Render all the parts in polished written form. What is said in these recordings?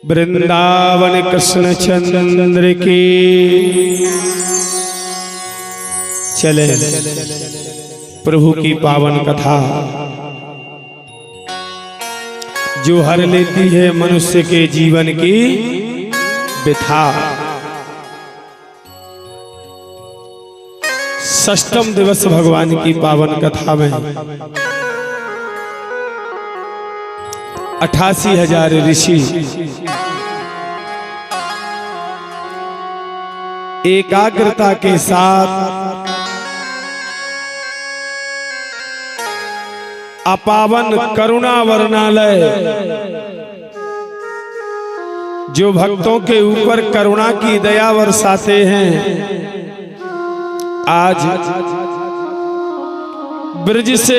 वृंदावन कृष्ण चंद्र की चले प्रभु की पावन कथा जो हर लेती है मनुष्य के जीवन की व्यथा। षष्ठम दिवस भगवान की पावन कथा में 88,000 ऋषि एकाग्रता के साथ अपावन करुणा वर्णालय जो भक्तों के ऊपर करुणा की दया बरसाते हैं, आज ब्रज से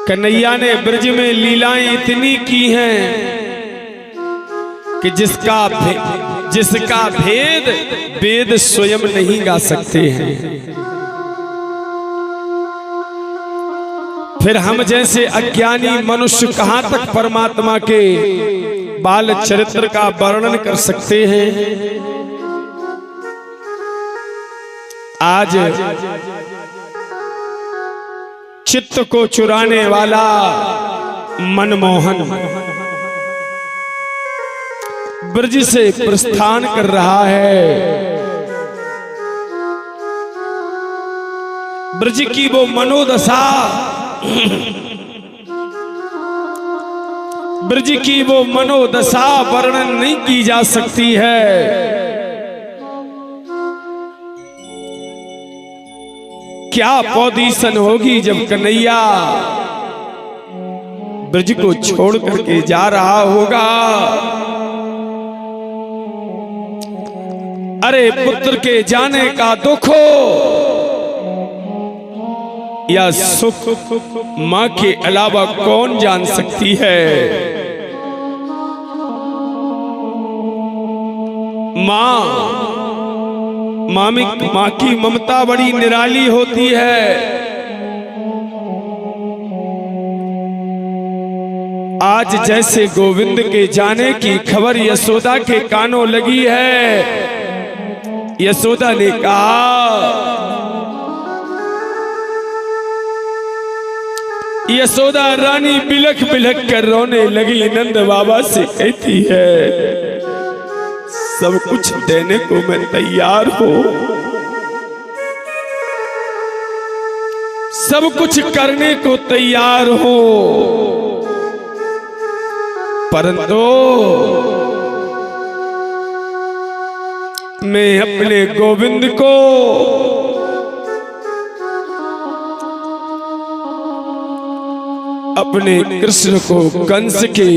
कन्हैया ने ब्रज में लीलाएं इतनी की हैं कि जिसका भेद वेद स्वयं नहीं गा सकते हैं। फिर हम जैसे अज्ञानी मनुष्य कहां तक परमात्मा के बाल चरित्र का वर्णन कर सकते हैं। आज चित्त को चुराने वाला मनमोहन ब्रज से प्रस्थान कर रहा है। ब्रज की वो मनोदशा, ब्रज की वो मनोदशा वर्णन नहीं की जा सकती है। क्या पोजीशन होगी जब कन्हैया ब्रज को छोड़ करके जा रहा होगा। अरे पुत्र के जाने का दुख हो या सुख मां के अलावा कौन जान सकती है। मां की ममता बड़ी निराली होती है। आज जैसे गोविंद के जाने की खबर यशोदा के कानों लगी है, यशोदा ने कहा, यशोदा रानी बिलख बिलख कर रोने लगी। नंद बाबा से कहती है, सब कुछ देने को मैं तैयार हूं, सब कुछ करने को तैयार हूं, परंतु मैं अपने गोविंद को अपने कृष्ण को कंस के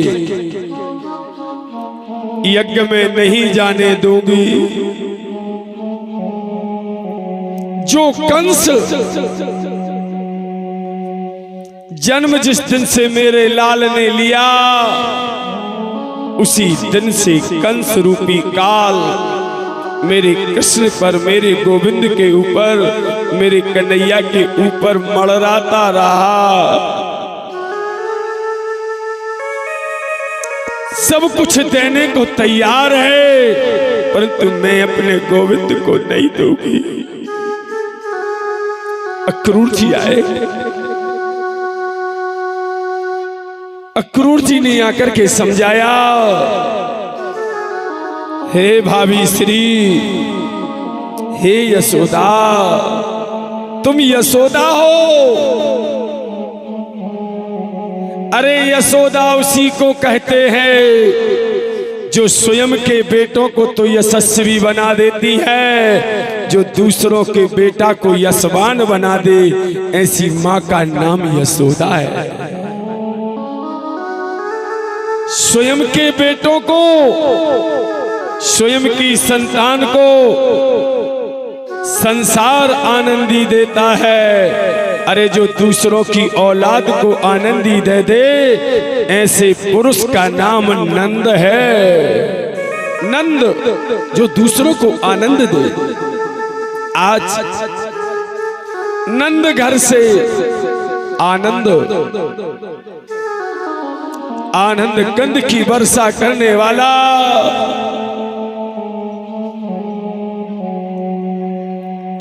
यज्ञ में नहीं जाने दूंगी। जो कंस जन्म जिस दिन से मेरे लाल ने लिया, उसी दिन से कंस रूपी काल मेरे कृष्ण पर, मेरे गोविंद के ऊपर, मेरे कन्हैया के ऊपर मड़राता रहा। सब कुछ देने को तैयार है, परंतु मैं अपने गोविंद को नहीं दूंगी। अक्रूर जी आए, अक्रूर जी ने आकर के समझाया, हे भाभी श्री, हे यशोदा, तुम यशोदा हो। अरे यशोदा उसी को कहते हैं जो स्वयं के बेटों को तो यशस्वी बना देती है, जो दूसरों के बेटा को यशवान बना दे, ऐसी मां का नाम यशोदा है। स्वयं के बेटों को, स्वयं की संतान को संसार आनंदी देता है। अरे जो दूसरों की औलाद को आनंदी दे दे, ऐसे पुरुष का नाम नंद है। नंद जो दूसरों को आनंद दे। आज नंद घर से आनंद आनंद कंद की वर्षा करने वाला,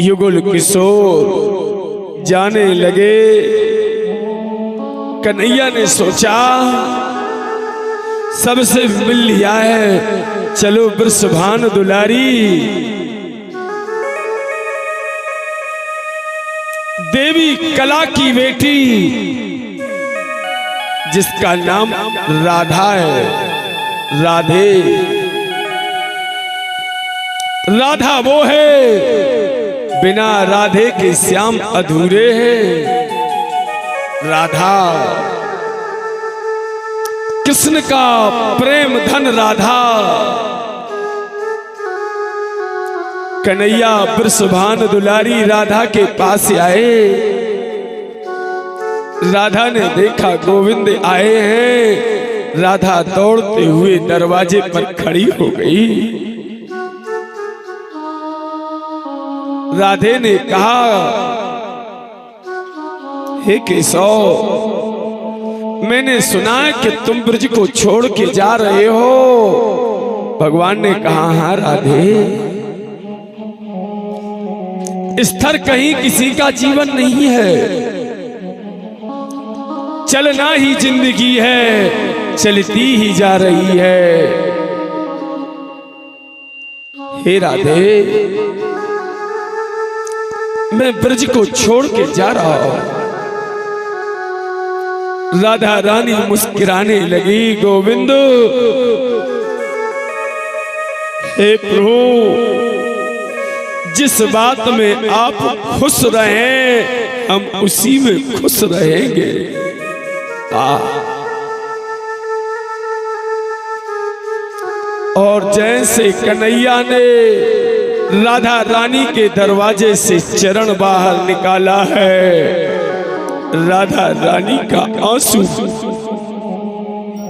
युगल किशोर जाने लगे। कन्हैया ने सोचा सबसे मिल लिया है, चलो वृषभानु दुलारी। देवी कला की बेटी जिसका नाम राधा है, राधे, राधा वो है बिना राधे के श्याम अधूरे हैं। राधा कृष्ण का प्रेम धन राधा। कन्हैया वृषभानु दुलारी राधा के पास आए। राधा ने देखा गोविंद आए हैं। राधा दौड़ते हुए दरवाजे पर खड़ी हो गई। राधे ने कहा, हे केशव, मैंने सुना है कि तुम ब्रज को छोड़ के जा रहे हो। भगवान ने कहा, हाँ राधे, स्थिर कहीं किसी का जीवन नहीं है, चलना ही जिंदगी है, चलती ही जा रही है। हे राधे, मैं ब्रज को छोड़ के जा रहा हूं। राधा रानी मुस्कुराने लगी। गोविंद, हे प्रभु, जिस बात में आप खुश रहें हम उसी में खुश रहेंगे। और जैसे कन्हैया ने राधा रानी के दरवाजे से चरण बाहर निकाला है, राधा रानी का आंसू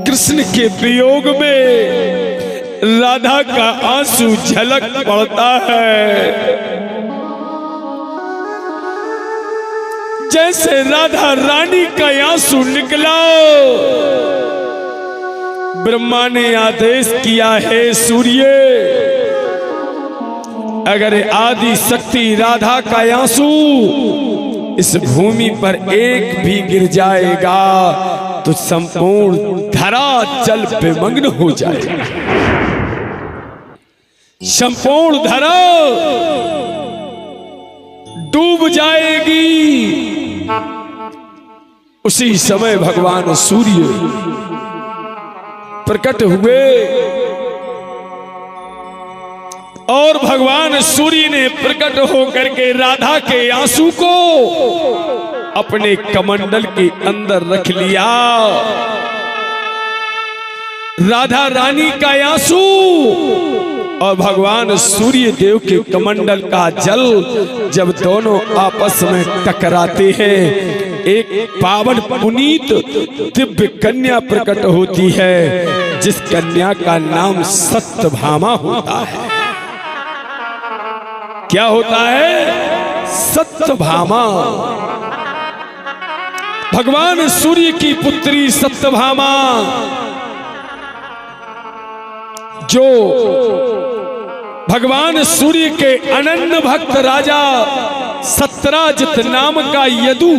कृष्ण के वियोग में राधा का आंसू झलक पड़ता है। जैसे राधा रानी का आंसू निकला, ब्रह्मा ने आदेश किया है, सूर्य, अगर आदि शक्ति राधा का आंसू इस भूमि पर एक भी गिर जाएगा तो संपूर्ण धरा जल विमग्न हो जाएगा। संपूर्ण धरा डूब जाएगी। उसी समय भगवान सूर्य प्रकट हुए और भगवान सूर्य ने प्रकट होकर के राधा के आंसू को अपने कमंडल के अंदर रख लिया। राधा रानी का आंसू और भगवान सूर्य देव के कमंडल का जल जब दोनों आपस में टकराते हैं, एक पावन पुनीत दिव्य कन्या प्रकट होती है, जिस कन्या का नाम सत्यभामा होता है। क्या होता है? सत्यभामा। भगवान सूर्य की पुत्री सत्यभामा, जो भगवान सूर्य के अनन्य भक्त राजा सत्यराजित नाम का यदु,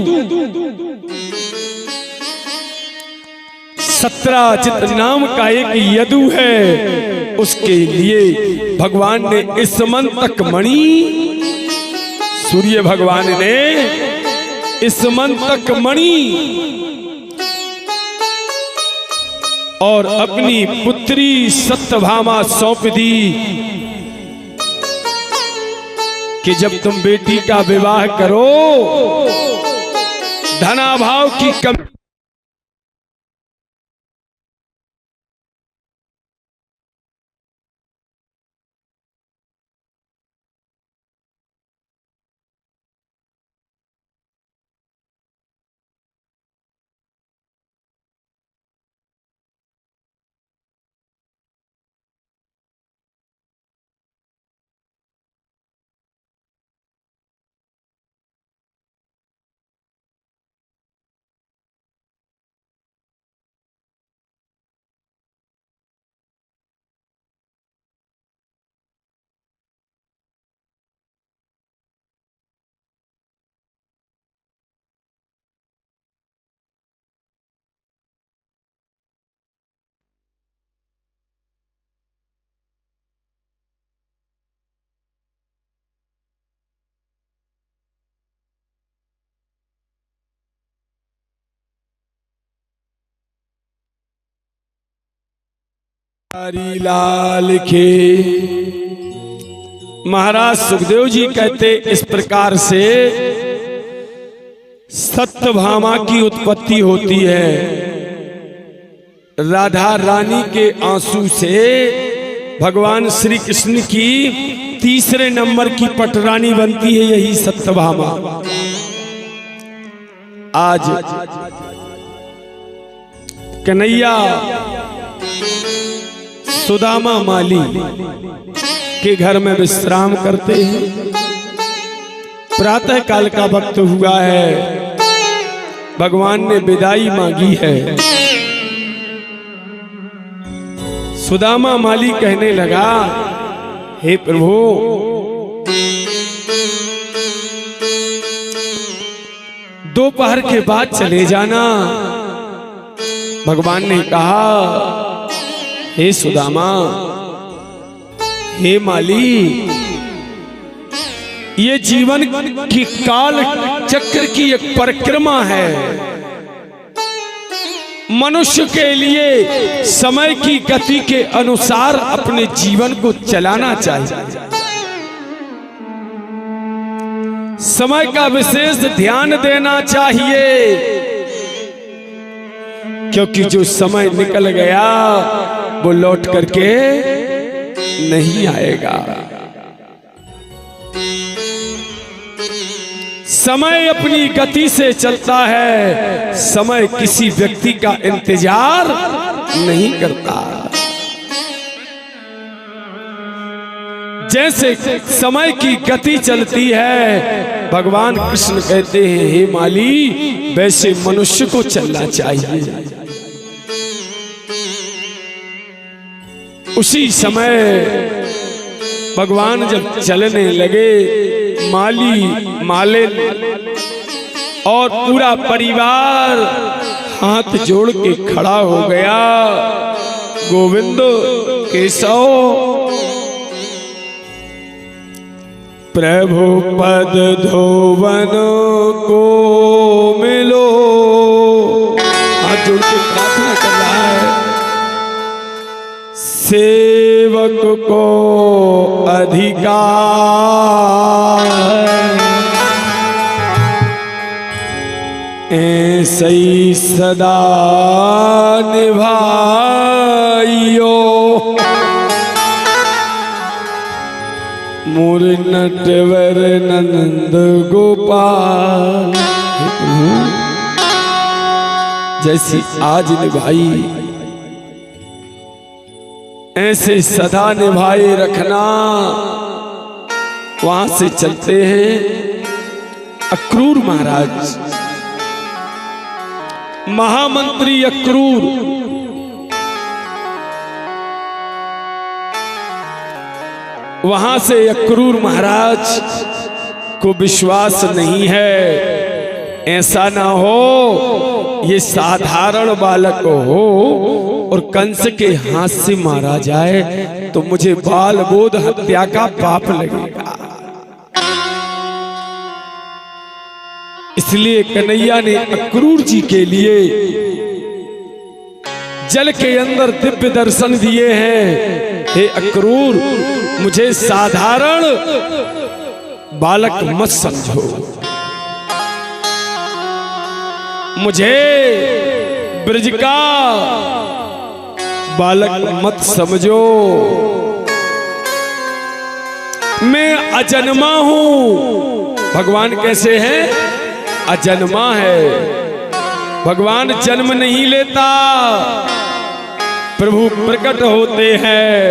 सत्यराजित नाम का एक यदु है, उसके लिए भगवान ने स्मंतक मणि, सूर्य भगवान ने स्मंतक मणि और अपनी पुत्री सत्यभामा सौंप दी कि जब तुम बेटी का विवाह करो, धनाभाव की कमी हरि लाल के महाराज सुखदेव जी कहते इस प्रकार से सत्यभामा की उत्पत्ति होती है। राधा रानी के आंसू से भगवान श्री कृष्ण की तीसरे नंबर की पटरानी बनती है, यही सत्यभामा। आज कन्हैया सुदामा माली के घर में विश्राम करते हैं। प्रातः काल का वक्त हुआ है, भगवान ने विदाई मांगी है। सुदामा माली कहने लगा, हे प्रभु, दोपहर के बाद चले जाना। भगवान ने कहा, हे सुदामा, हे माली, ये जीवन की काल चक्र की एक परिक्रमा है। मनुष्य के लिए समय की गति के अनुसार अपने जीवन को चलाना चाहिए। समय का विशेष ध्यान देना चाहिए, क्योंकि जो समय निकल गया वो लौट करके नहीं आएगा। समय अपनी गति से चलता है, समय किसी व्यक्ति का इंतजार नहीं करता। जैसे समय की गति चलती है, भगवान कृष्ण कहते हैं, हे माली, वैसे मनुष्य को चलना चाहिए। उसी समय भगवान जब चलने लगे, माली, मालिन और पूरा परिवार हाथ जोड़ के खड़ा हो गया। गोविंद केशव, प्रभु पद धोवन को मिलो। हाथ जोड़ के प्रार्थना कर रहा है। सेवक को अधिकार ऐसे ही सदा निभाइयो। मोर नटवर नंद गोपाल, जैसी आज निभाई ऐसे सदा निभाए रखना। वहां से चलते हैं अक्रूर महाराज, महामंत्री अक्रूर। वहां से अक्रूर महाराज को विश्वास नहीं है, ऐसा ना हो ये साधारण बालक हो और कंस के हाथ से मारा जाए तो मुझे बाल बोध हत्या का पाप लगेगा। इसलिए कन्हैया ने अक्रूर जी के लिए जल के अंदर दिव्य दर्शन दिए हैं। हे अक्रूर, मुझे साधारण बालक मत समझो, मुझे ब्रज का बालक मत समझो। मैं अजन्मा हूं। भगवान कैसे हैं? अजन्मा है। भगवान जन्म नहीं लेता, प्रभु प्रकट होते हैं।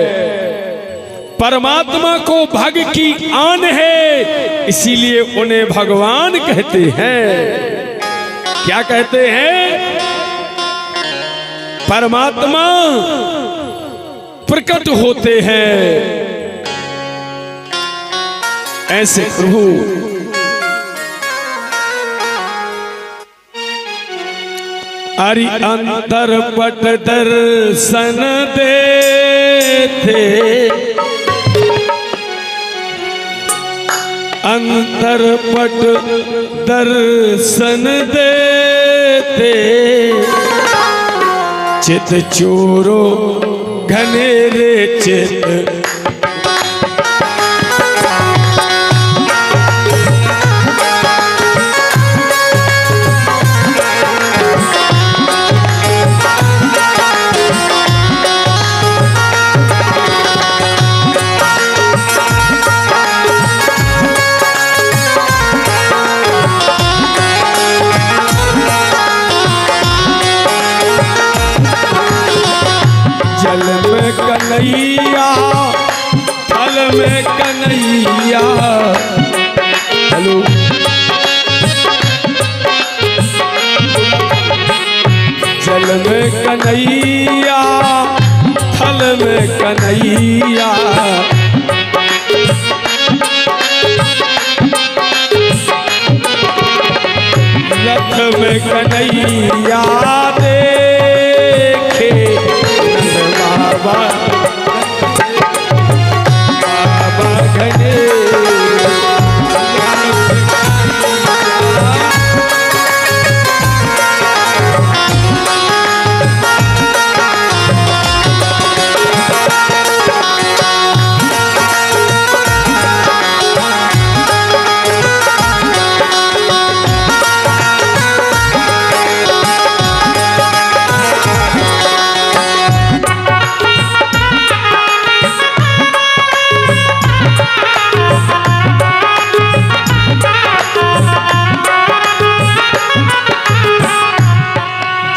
परमात्मा को भग की आन है, इसीलिए उन्हें भगवान कहते हैं। क्या कहते हैं? परमात्मा प्रकट होते हैं। ऐसे प्रभु हरि अंतर पट दर्शन देते, अंतर पट दर्शन देते, चित चोरो घनेरे चित कन्हैया थल में कन्हैया। हेलो जल में कन्हैया थल में कन्हैया। रथ में कन्हैया देखे नंद बाबा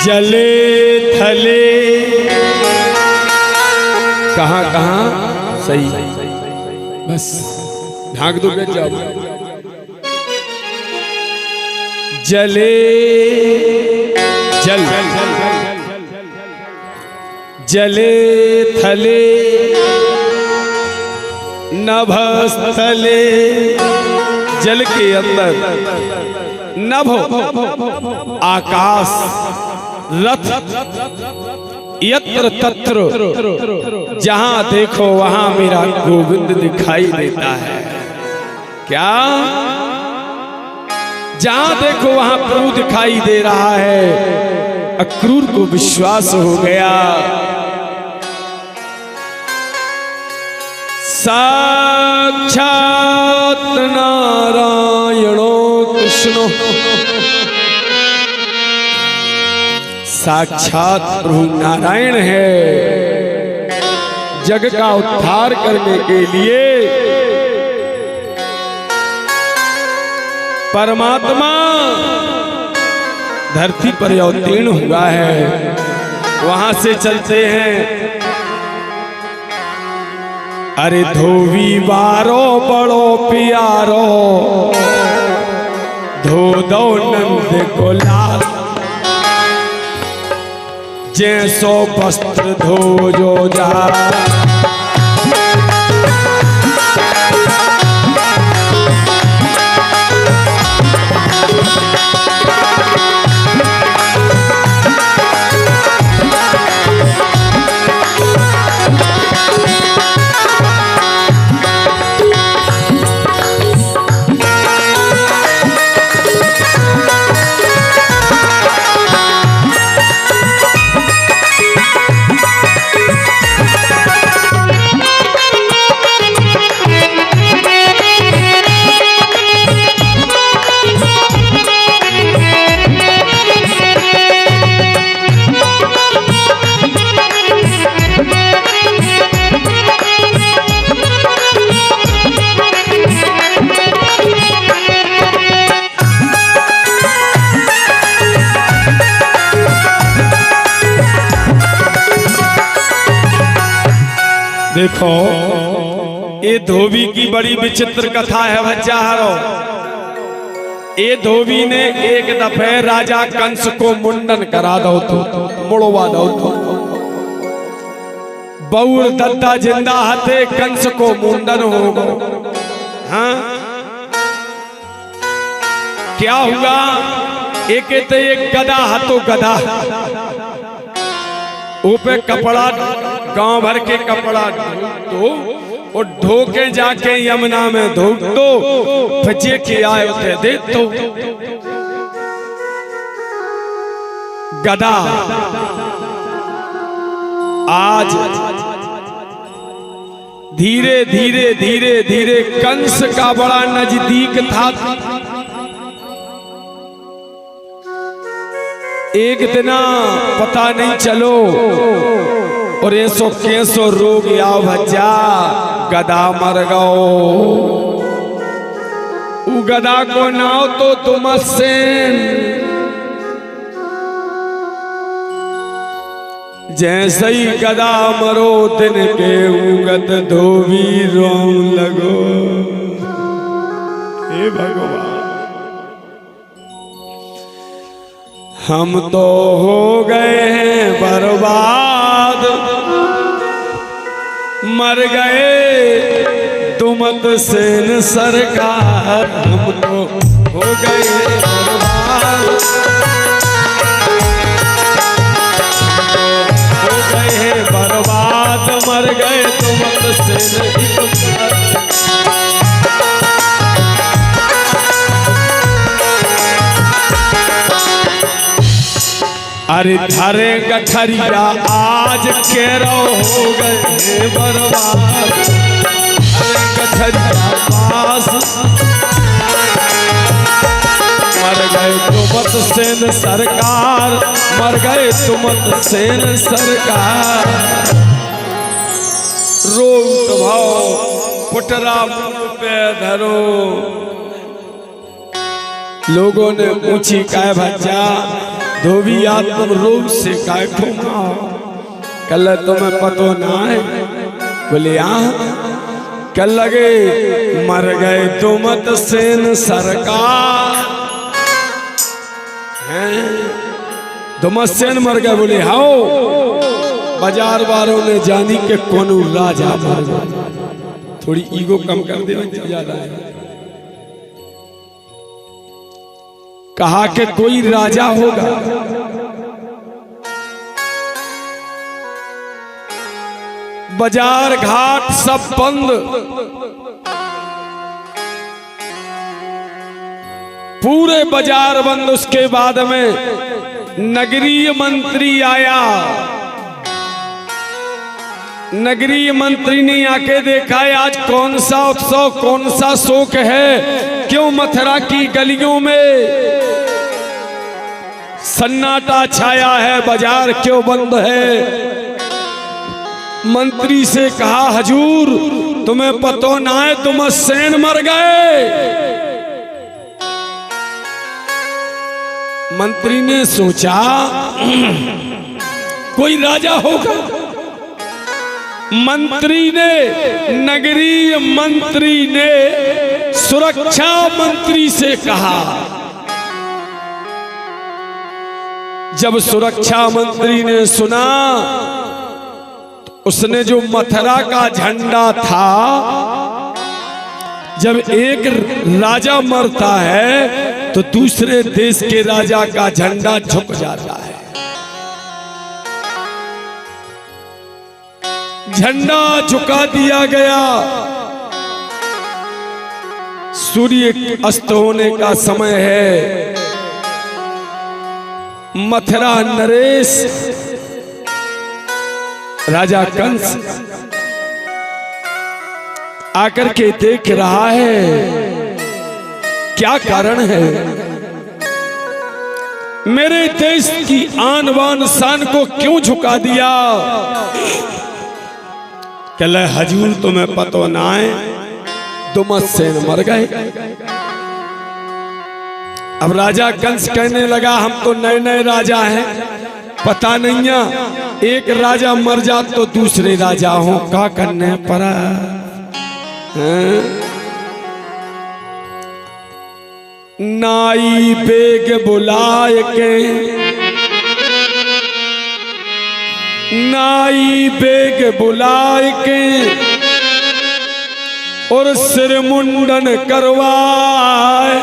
जले थले कहाँ कहाँ सही बस ढाक दो क्या जाओ। जले जल जले थले नभस्थले जल के अंदर नभ आकाश रथ यत्र तत्र जहां देखो वहां मेरा गोविंद दिखाई देता है। क्या जहां देखो वहां प्रभु दिखाई दे रहा है। अक्रूर को विश्वास हो गया साक्षात नारायणो कृष्णो साक्षात प्रभु नारायण है। जग का उद्धार करने के लिए परमात्मा धरती पर अवतीर्ण हुआ है। वहां से चलते हैं। अरे धोवी बारो बड़ो प्यारो धो दो नंद को लाल जैसो वस्त्र धो जो जा। देखो ये धोबी की बड़ी विचित्र कथा है बच्चारो। ये धोबी ने एक दफे राजा कंस को मुंडन करा दो तो मुड़वा दो तो बउर दद्दा जिंदा हथे कंस को मुंडन हो गो। हाँ क्या हुआ एक एक गदा हतो गदा ऊपर कपड़ा गांव भर के कपड़ा तो और धो के जाके यमुना में धो दो फजे के आए थे दे तो गदा आज धीरे धीरे धीरे धीरे कंस का बड़ा नजदीक था। एक दिन पता नहीं चलो और ऐसो कैसो रोग या भज्जा गदा मर गओ। उ गदा को नाव तो तुम सेन जैसे ही गदा मरो दिन के उगत धोबी रोम लगो। हे भगवान हम तो हो गए हैं बर्बाद, मर गए दुमत सेन सरकार। हम तो हो गए हैं बर्बाद, हो गए हैं बर्बाद, मर गए दुमत सेन। अरे धरे गठरिया आज केरो हो गए बर्बाद। अरे गठरिया पास मर गए तुमत सेन सरकार, मर गए तुमत सेन सरकार। रोग भाव पुटरा मुंह पे धरो। लोगों ने पूछी काय भज्जा धोबी आत्म रोग से काय घूमा, कल तुम्हें पतो ना है? बोले कल लगे मर गए तुमत सेन सरकार हैं। तुमत सेन मर गए। बोले हाओ बाजार वालों ने जानी के कौन राजा मर गया। थोड़ी ईगो कम कर दे ज्यादा है। कहा कि कोई राजा होगा। बाजार घाट सब बंद, पूरे बाजार बंद। उसके बाद में नगरीय मंत्री आया। नगरीय मंत्री ने आके देखा है आज कौन सा उत्सव कौन सा शोक है, क्यों मथुरा की गलियों में सन्नाटा छाया है, बाजार क्यों बंद है। मंत्री से कहा हजूर तुम्हें पतो ना है तुम सेन मर गए। मंत्री ने सोचा कोई राजा होगा। मंत्री ने नगरीय मंत्री ने सुरक्षा मंत्री से कहा। जब सुरक्षा मंत्री ने सुना उसने जो मथुरा का झंडा था, जब एक राजा मरता है तो दूसरे देश के राजा का झंडा झुक जाता है। झंडा झुका दिया गया। सूर्य अस्त होने का समय है। मथुरा नरेश राजा कंस आकर के देख रहा है क्या कारण है। मेरे देश की आन बान शान को क्यों झुका दिया। कहले हजूर तुम्हें पतो ना है दुमत सेन मर गए। अब राजा कंस कहने लगा हम तो नए नए राजा हैं, पता नहीं है एक राजा मर जात तो दूसरे राजा हो का करने पड़ा। नाई बेग बुलाए के, नाई बेग बुलाए के और सिर मुंडन करवाए,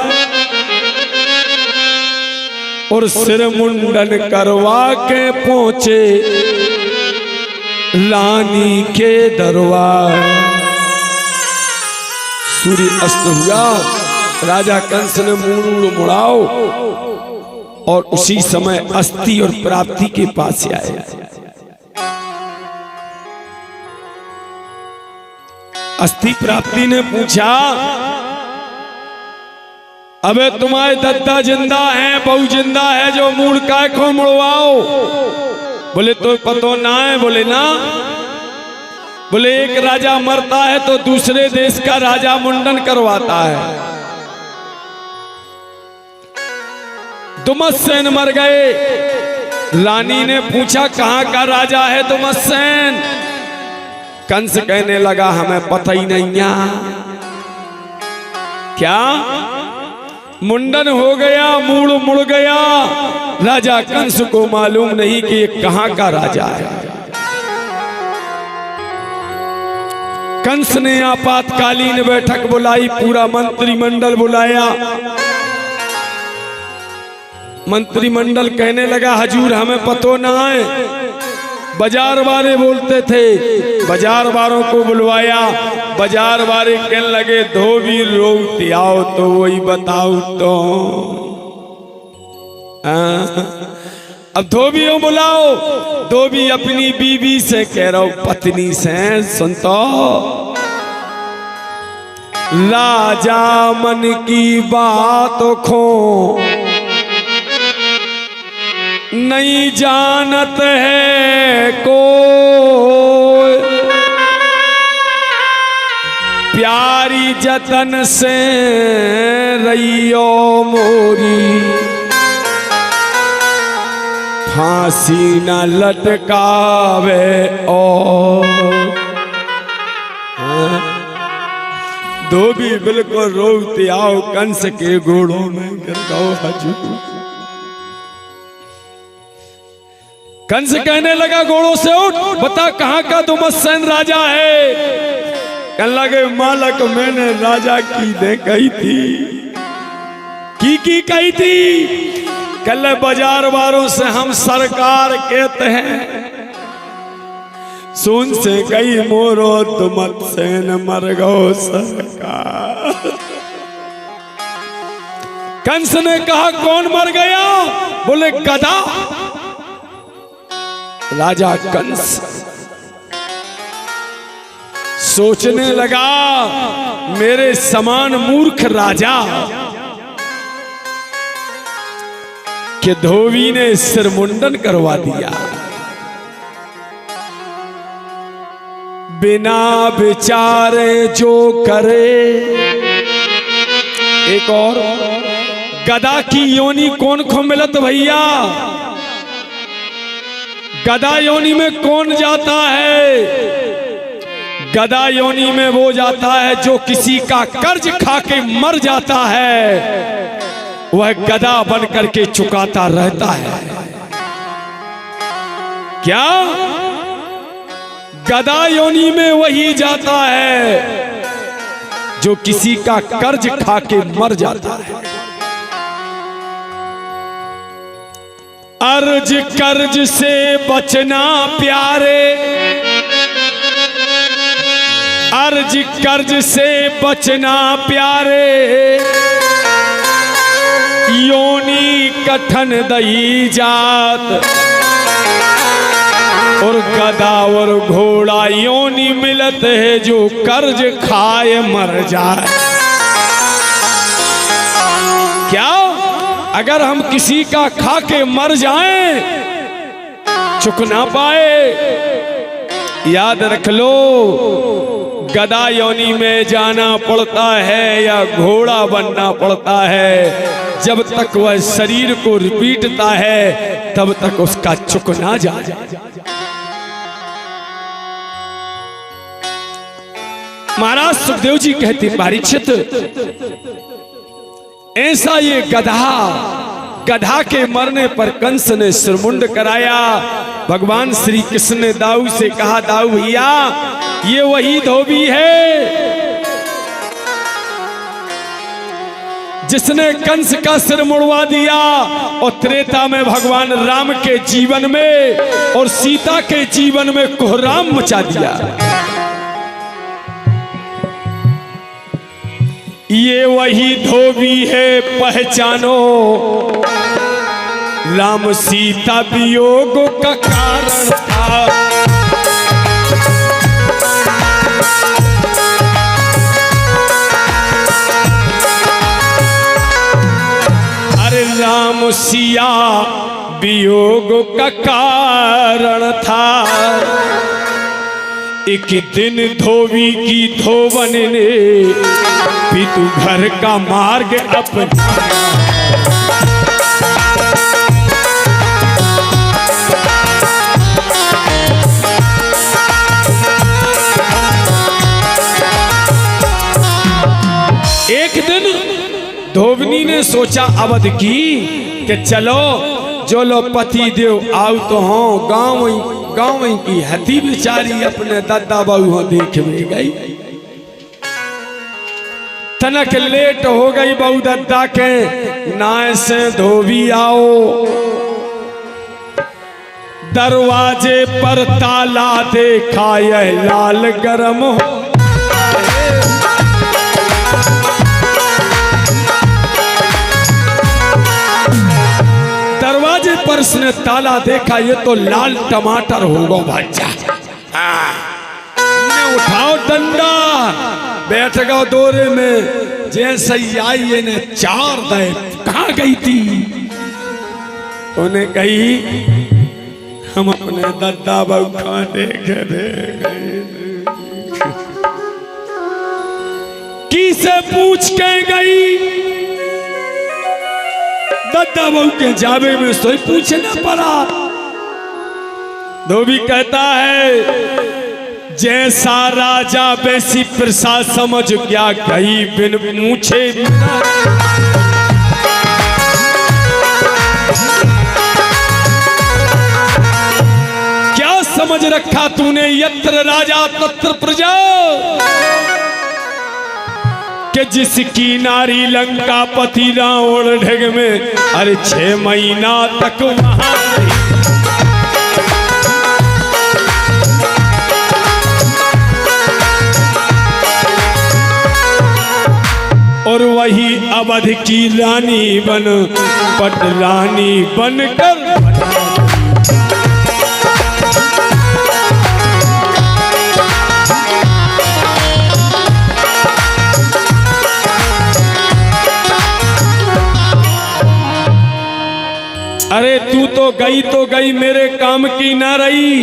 और सिर मुंडन करवा के पहुंचे रानी के दरबार। सूर्य अस्त हुआ, राजा कंस ने मुंह मुड़ाओ और उसी समय अस्थि और प्राप्ति के पास आए। अस्थि प्राप्ति ने पूछा, अबे तुम्हारे दद्दा जिंदा है, बहू जिंदा है, जो मूड काय को मुड़वाओ? बोले तो पतो ना है। बोले ना। बोले एक राजा मरता है तो दूसरे देश का राजा मुंडन करवाता है। दुमत्सेन मर गए। रानी ने पूछा कहां का राजा है दुमत्सेन? कंस कहने लगा हमें पता ही नहीं। क्या मुंडन हो गया, मूड मुड़ गया। राजा कंस को मालूम नहीं कि ये कहां का राजा है। कंस ने आपातकालीन बैठक बुलाई, पूरा मंत्रिमंडल बुलाया। मंत्रिमंडल कहने लगा हजूर हमें पतो ना है। बाजार वाले बोलते थे, बाजार वालों को बुलवाया। बाजार वाले कहने लगे धोबी रोती आओ तो वही बताओ तो। अब धोबियों बुलाओ। धोबी अपनी बीवी से कह रहा हूं, पत्नी से, सुन तो राजा मन की बात खो नहीं जानत है को, प्यारी जतन से रहियो मोरी, फांसी न लटकावे और। धोबी बिल्कुल रोते आओ कंस के घोड़ों में गिर गओ हजूर। कंस कहने लगा घोड़ों से उठ, बता कहां का दुमत्सेन राजा है? कहने लगे मालक मैंने राजा की दे कही थी। की कही थी? कल बाजार वालों से हम सरकार कहते हैं, सुन से गई मोरो दुमत्सेन मर गो सरकार। कंस ने कहा कौन मर गया? बोले गधा। राजा कंस सोचने लगा मेरे समान मूर्ख राजा के धोबी ने सिर मुंडन करवा दिया। बिना विचारे जो करे। एक और, गधा की योनि कौन को मिलत भैया? गधा योनि में कौन जाता है? गधा योनि में वो जाता है जो किसी का कर्ज खा के मर जाता है, वह गधा बन करके चुकाता रहता है। क्या? गधा योनि में वही जाता है जो किसी का कर्ज खा के मर जाता है। अर्ज कर्ज से बचना प्यारे, अर्ज कर्ज से बचना प्यारे, योनि कठन दही जात, और गधा और घोड़ा योनि मिलत है जो कर्ज खाए मर जाए। क्या? अगर हम किसी का खा के मर जाएं, चुक ना पाए, याद रख लो गधा योनि में जाना पड़ता है या घोड़ा बनना पड़ता है। जब तक वह शरीर को रिपीटता है तब तक उसका चुक ना जाए। महाराज सुखदेव जी कहते परीक्षित, ऐसा ये गधा के मरने पर कंस ने सिरमुंड कराया। भगवान श्री कृष्ण ने दाऊ से कहा, दाऊ भैया ये वही धोबी है जिसने कंस का सिर मुड़वा दिया और त्रेता में भगवान राम के जीवन में और सीता के जीवन में कोहराम मचा दिया। ये वही धोबी है पहचानो, राम सीता वियोग का कारण था। सिया वियोग का कारण था। एक दिन धोबी की धोबन ने पितु घर का मार्ग अपना। एक दिन धोबनी ने सोचा अवध की कि चलो जो लो पति देव आओ तो हो गाँव की हथी बिचारी अपने दादा बाबू देख में गई। तनक लेट हो गई बहु दादा के नाय से धोबी आओ। दरवाजे पर ताला देखा यह लाल गरम हो। दरवाजे पर उसने ताला देखा, ये तो लाल टमाटर होगा बच्चा। उठाओ डंडा, बैठ गओ दौरे में। जैसे ही आई ये ने चार दे। कहाँ गई थी? उन्हें कही हम अपने दादा बाबू खाने देखे किसे पूछ के गई? दादा बाबू के जावे में सोई पूछना पड़ा। धोबी कहता है जैसा राजा वैसी प्रजा समझ क्या गई बिन पूछे। क्या समझ रखा तूने यत्र राजा तत्र प्रजा, कि जिसकी नारी लंका पति रावण ढग में अरे 6 महीना तक वहां रही। और वही अवध की रानी बन पटरानी बनकर अरे तू तो गई मेरे काम की ना रही।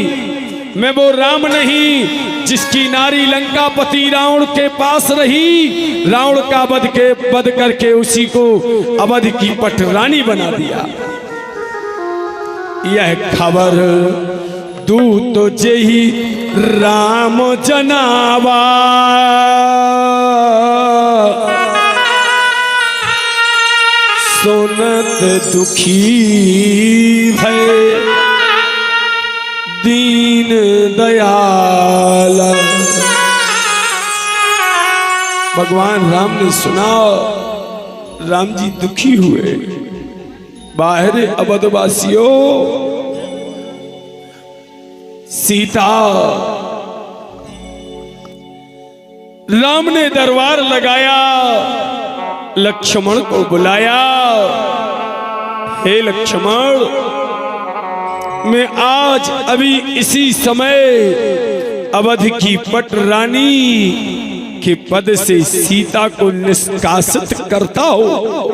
मैं वो राम नहीं जिसकी नारी लंकापति रावण के पास रही, रावण का वध करके उसी को अवध की पटरानी बना दिया। यह खबर दूत जेहि राम जनावा, सुनत दुखी भय दीन दयाल। भगवान राम ने सुना, राम जी दुखी हुए। बाहर अवधवासियों, सीता राम ने दरबार लगाया, लक्ष्मण को बुलाया। हे लक्ष्मण, मैं आज अभी इसी समय अवध की पटरानी के पद से सीता को निष्कासित करता हूं।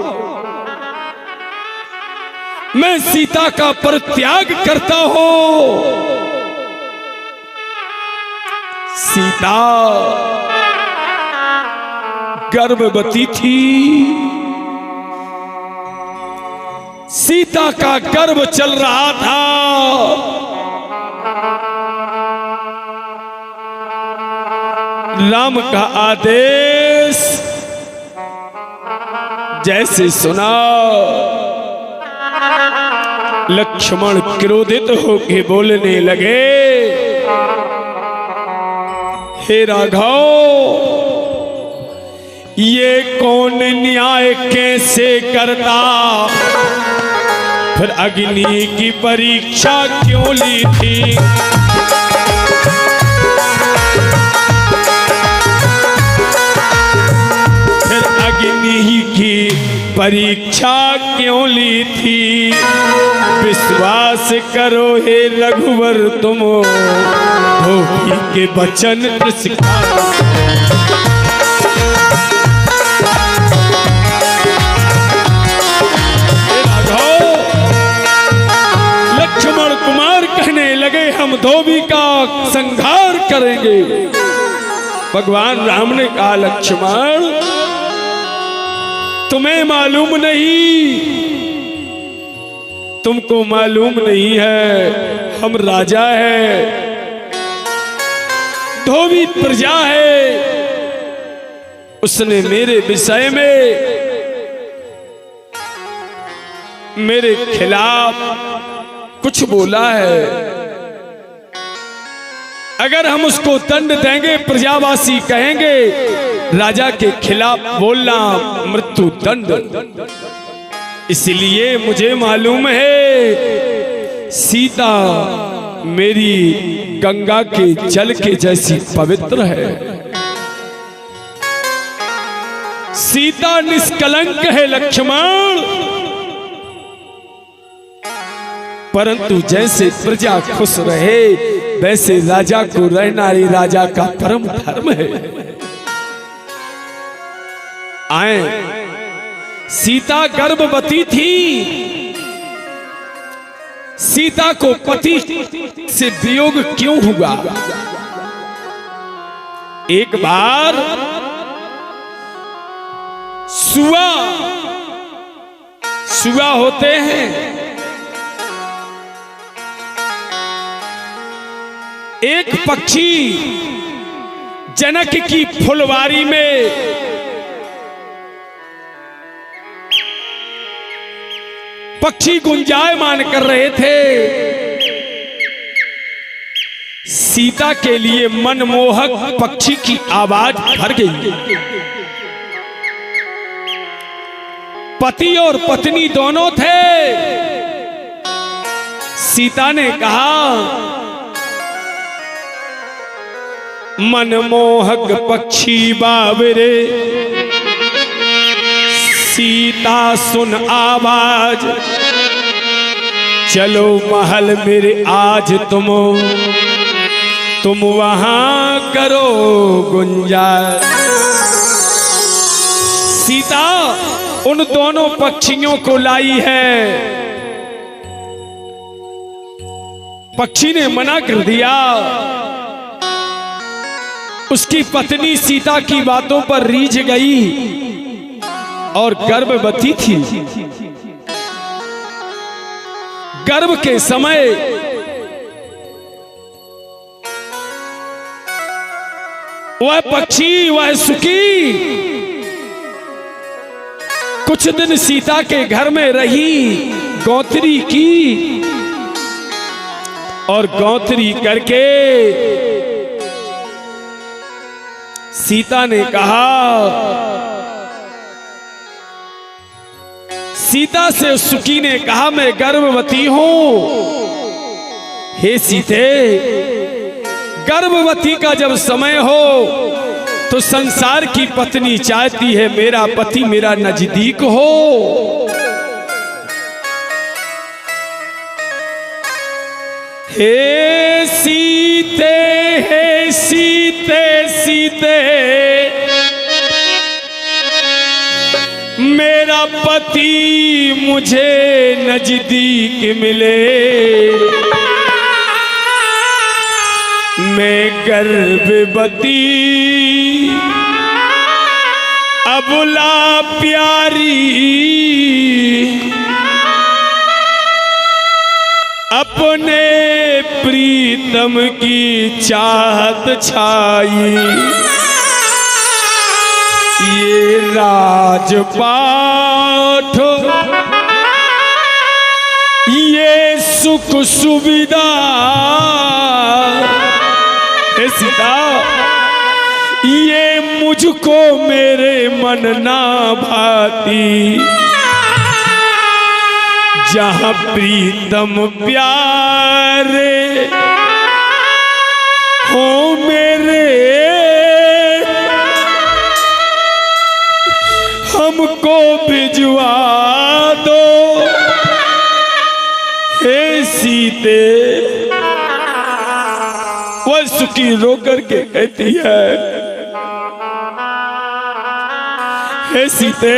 मैं सीता का परित्याग करता हूं। सीता गर्भवती थी। सीता का गर्भ चल रहा था। राम का आदेश जैसे सुना, लक्ष्मण क्रोधित होकर बोलने लगे, हे राघव, ये कौन न्याय कैसे करता? फिर अग्नि की परीक्षा क्यों ली थी? फिर अग्नि की परीक्षा क्यों ली थी? विश्वास करो हे रघुवर, तुम धोबी के वचन स्वीकार। धोबी का संहार करेंगे। भगवान राम ने कहा लक्ष्मण तुम्हें मालूम नहीं, तुमको मालूम नहीं है, हम राजा है, धोबी प्रजा है। उसने मेरे विषय में मेरे खिलाफ कुछ बोला है। अगर हम उसको दंड देंगे, प्रजावासी कहेंगे राजा के खिलाफ बोलना मृत्यु दंड। इसलिए मुझे मालूम है सीता मेरी गंगा के जल के जैसी पवित्र है, सीता निष्कलंक है लक्ष्मण। परंतु जैसे प्रजा खुश रहे वैसे राजा को रहना ही राजा का परम धर्म है। आए, सीता गर्भवती थी, सीता को पति से वियोग क्यों हुआ? एक बार सुआ होते हैं, एक पक्षी जनक की फुलवारी में पक्षी गुंजायमान कर रहे थे। सीता के लिए मनमोहक पक्षी की आवाज भर गई। पति और पत्नी दोनों थे। सीता ने कहा मनमोहक पक्षी बाबरे, सीता सुन आवाज, चलो महल मेरे आज तुम वहां करो गुंजाइश। सीता उन दोनों पक्षियों को लाई है। पक्षी ने मना कर दिया। उसकी पत्नी सीता की बातों पर रीझ गई और गर्भवती थी। गर्भ के समय वह पक्षी, वह सुकी कुछ दिन सीता के घर में रही, गौत्री की, और गौत्री करके सीता ने कहा, सीता से सुकी ने कहा मैं गर्भवती हूं। हे सीते, गर्भवती का जब समय हो तो संसार की पत्नी चाहती है मेरा पति मेरा नजदीक हो। हे सीते, हे सीते, सीते मेरा पति मुझे नजदीक मिले, मैं गर्भवती अबुला प्यारी, अपने प्रीतम की चाहत छाई, ये राजपाठ ये सुख सुविधा, हे सीता ये मुझको मेरे मन ना भाती, जहां प्रीतम प्यारे हो मेरे, हमको भिजवा दो हे सीते। वह सुखी रो करके कहती है हे सीते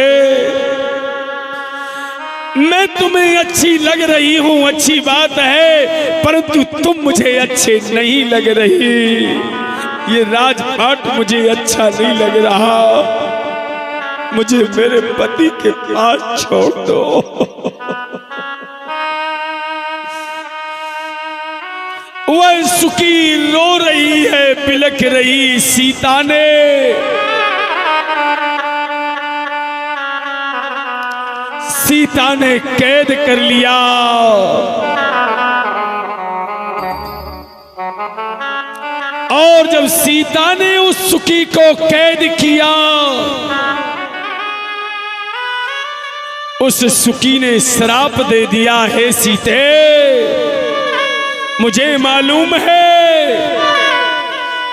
मैं तुम्हें अच्छी लग रही हूं, अच्छी बात है, परंतु तुम मुझे अच्छे नहीं लग रही। ये राजपाट मुझे अच्छा नहीं लग रहा, मुझे मेरे पति के पास छोड़ दो। वह सुखी रो रही है, बिलख रही सीता ने। सीता ने कैद कर लिया और जब सीता ने उस सुखी को कैद किया, उस सुखी ने श्राप दे दिया, हे सीते मुझे मालूम है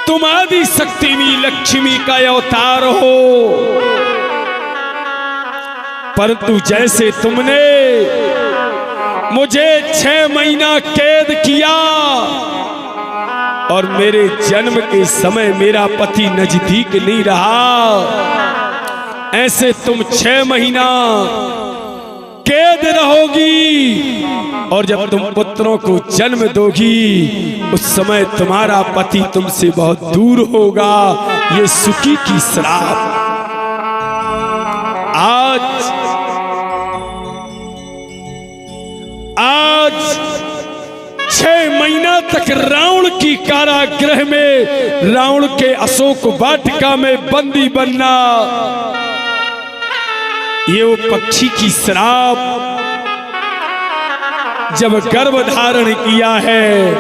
तुम आदि शक्तिनी लक्ष्मी का अवतार हो, परंतु जैसे तुमने मुझे 6 महीना कैद किया और मेरे जन्म के समय मेरा पति नजदीक नहीं रहा, ऐसे तुम 6 महीना कैद रहोगी और जब तुम पुत्रों को जन्म दोगी उस समय तुम्हारा पति तुमसे बहुत दूर होगा। ये सुखी की श्राप। आज 6 महीना तक रावण की कारागृह में, रावण के अशोक वाटिका में बंदी बनना, ये वो पक्षी की श्राप। जब गर्भ धारण किया है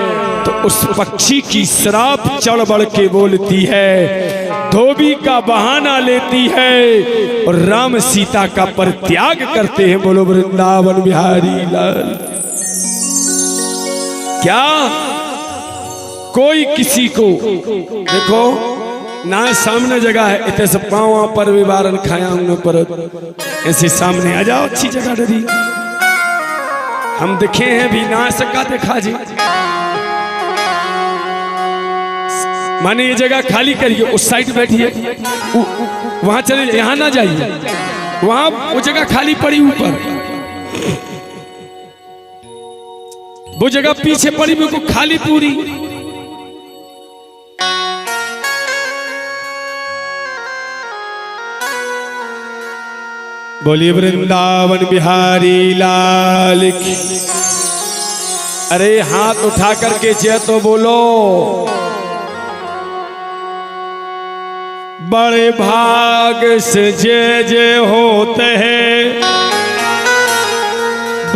तो उस पक्षी की श्राप चढ़ बढ़ के बोलती है, धोबी का बहाना लेती है और राम सीता का परित्याग करते हैं। बोलो वृंदावन बिहारी लाल। क्या कोई किसी को देखो ना, सामने जगह है, इतने से पाँव पर विवारन खाया हमने पर ऐसे सामने आ जाओ, अच्छी जगह डरी हम दिखे हैं भी ना सका देखा जी। माने ये जगह खाली करिए, उस साइड बैठिए, वहां चले, यहां ना जाइए, वहां वो जगह खाली पड़ी ऊपर, वो जगह पीछे पड़ी बिल्कुल खाली पूरी। बोलिए वृंदावन बिहारी लाल की। अरे हाथ उठा करके जय तो बोलो। बड़े भाग से जय जय होते हैं,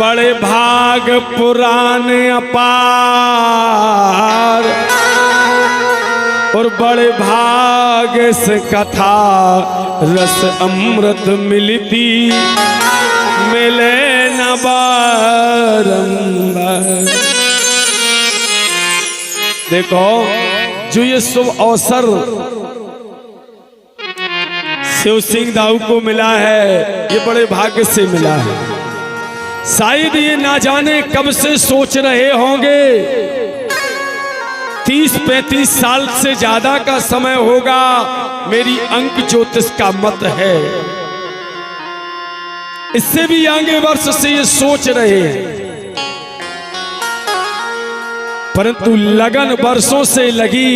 बड़े भाग पुराने अपार, और बड़े भाग से कथा रस अमृत मिलती, मिले न बारंबार। देखो जो ये शुभ अवसर शिव सिंह दाऊ को मिला है, ये बड़े भाग्य से मिला है। शायद ये ना जाने कब से सोच रहे होंगे, 30-35 साल से ज्यादा का समय होगा, मेरी अंक ज्योतिष का मत है। इससे भी आगे वर्ष से ये सोच रहे हैं, परंतु लगन वर्षों से लगी।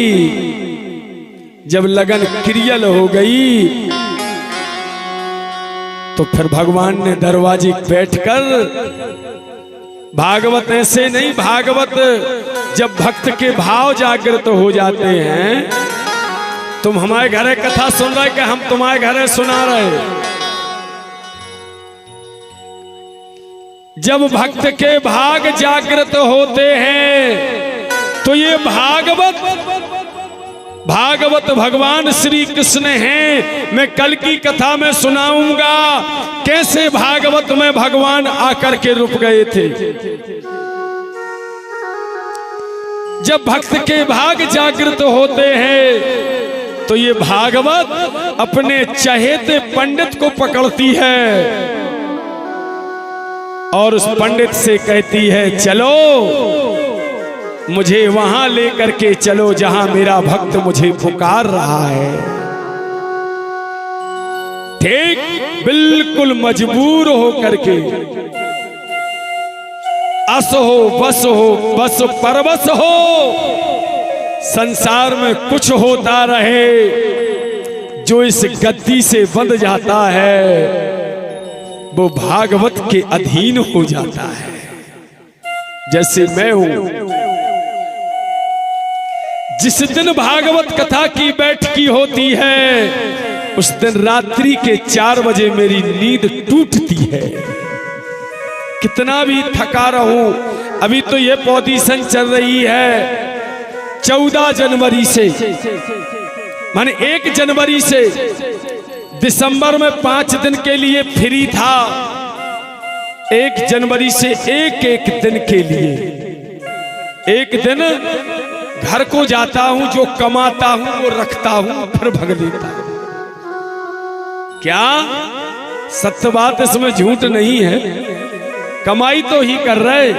जब लगन क्रियल हो गई तो फिर भगवान ने दरवाजे बैठकर, भागवत ऐसे नहीं, भागवत जब भक्त के भाव जागृत हो जाते हैं, तुम हमारे घरे कथा सुन रहे कि हम तुम्हारे घरे सुना रहे, जब भक्त के भाग जागृत होते हैं तो ये भागवत भगवान श्री कृष्ण हैं। मैं कल की कथा में सुनाऊंगा कैसे भागवत में भगवान आकर के रुक गए थे। जब भक्त के भाग जागृत होते हैं तो ये भागवत अपने चहेते पंडित को पकड़ती है और उस पंडित से कहती है, चलो मुझे वहां लेकर के चलो जहां मेरा भक्त मुझे पुकार रहा है। ठीक बिल्कुल मजबूर होकर के अस हो बस परवश हो, संसार में कुछ होता रहे, जो इस गद्दी से बंध जाता है वो भागवत के अधीन हो जाता है। जैसे मैं हूं, जिस दिन भागवत कथा की बैठकी होती है उस दिन रात्रि के 4 बजे मेरी नींद टूटती है। कितना भी थका रहूं, अभी तो ये पोजीशन चल रही है 14 जनवरी से, माने 1 जनवरी से दिसंबर में 5 दिन के लिए फ्री था, 1 जनवरी से एक दिन के लिए, एक दिन घर को जाता हूं, जो कमाता हूं वो रखता हूं, फिर भग लेता हूं। क्या सत्य बात, इसमें झूठ नहीं है। कमाई तो ही कर रहे,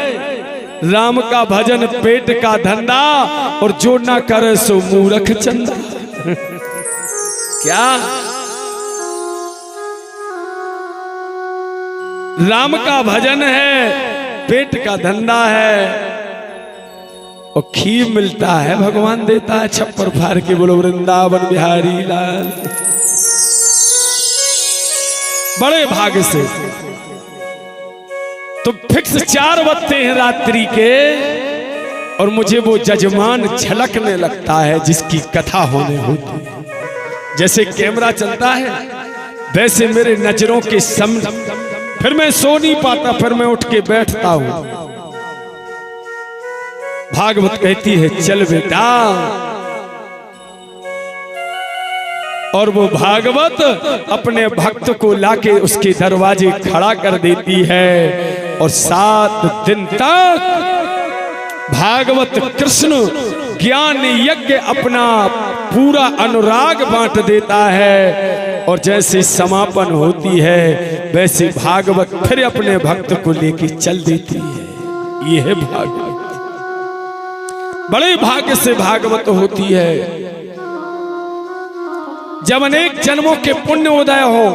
राम का भजन पेट का धंधा, और जो ना करे सो मूर्ख चंदा। क्या राम का भजन है, पेट का धंधा है, और खीर मिलता है भगवान देता है छप्पर फाड़ के। बोलो वृंदावन बिहारी लाल। बड़े भाग से तो फिक्स 4 बजते हैं रात्रि के, और मुझे वो जजमान झलकने लगता है जिसकी कथा होने होती है। जैसे कैमरा चलता है वैसे मेरे नजरों के सामने, फिर मैं सो नहीं पाता, फिर मैं उठ के बैठता हूं। भागवत कहती है चल बेटा, और वो भागवत अपने भक्त को लाके उसके दरवाजे खड़ा कर देती है, और 7 दिन तक भागवत कृष्ण ज्ञान यज्ञ अपना पूरा अनुराग बांट देता है, और जैसे समापन होती है वैसे भागवत फिर अपने भक्त को लेके चल देती है। यह है भागवत। बड़े भाग्य से भागवत होती है। जब अनेक जन्मों के पुण्य उदय हो,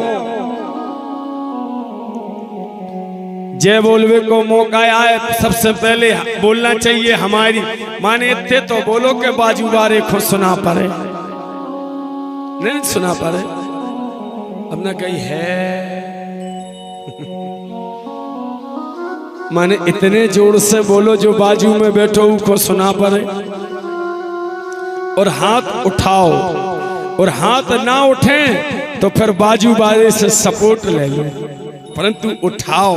जय बोलवे को मौका आए, सबसे पहले बोलना चाहिए हमारी, माने इतने तो बोलो के बाजू बारे खुद सुना पड़े, नहीं सुना पड़े, अब ना कहीं है। माने इतने जोर से बोलो जो बाजू में बैठो को सुना पड़े, और हाथ उठाओ, और हाथ ना उठे तो फिर बाजू बाजे से सपोर्ट ले लो, परंतु उठाओ।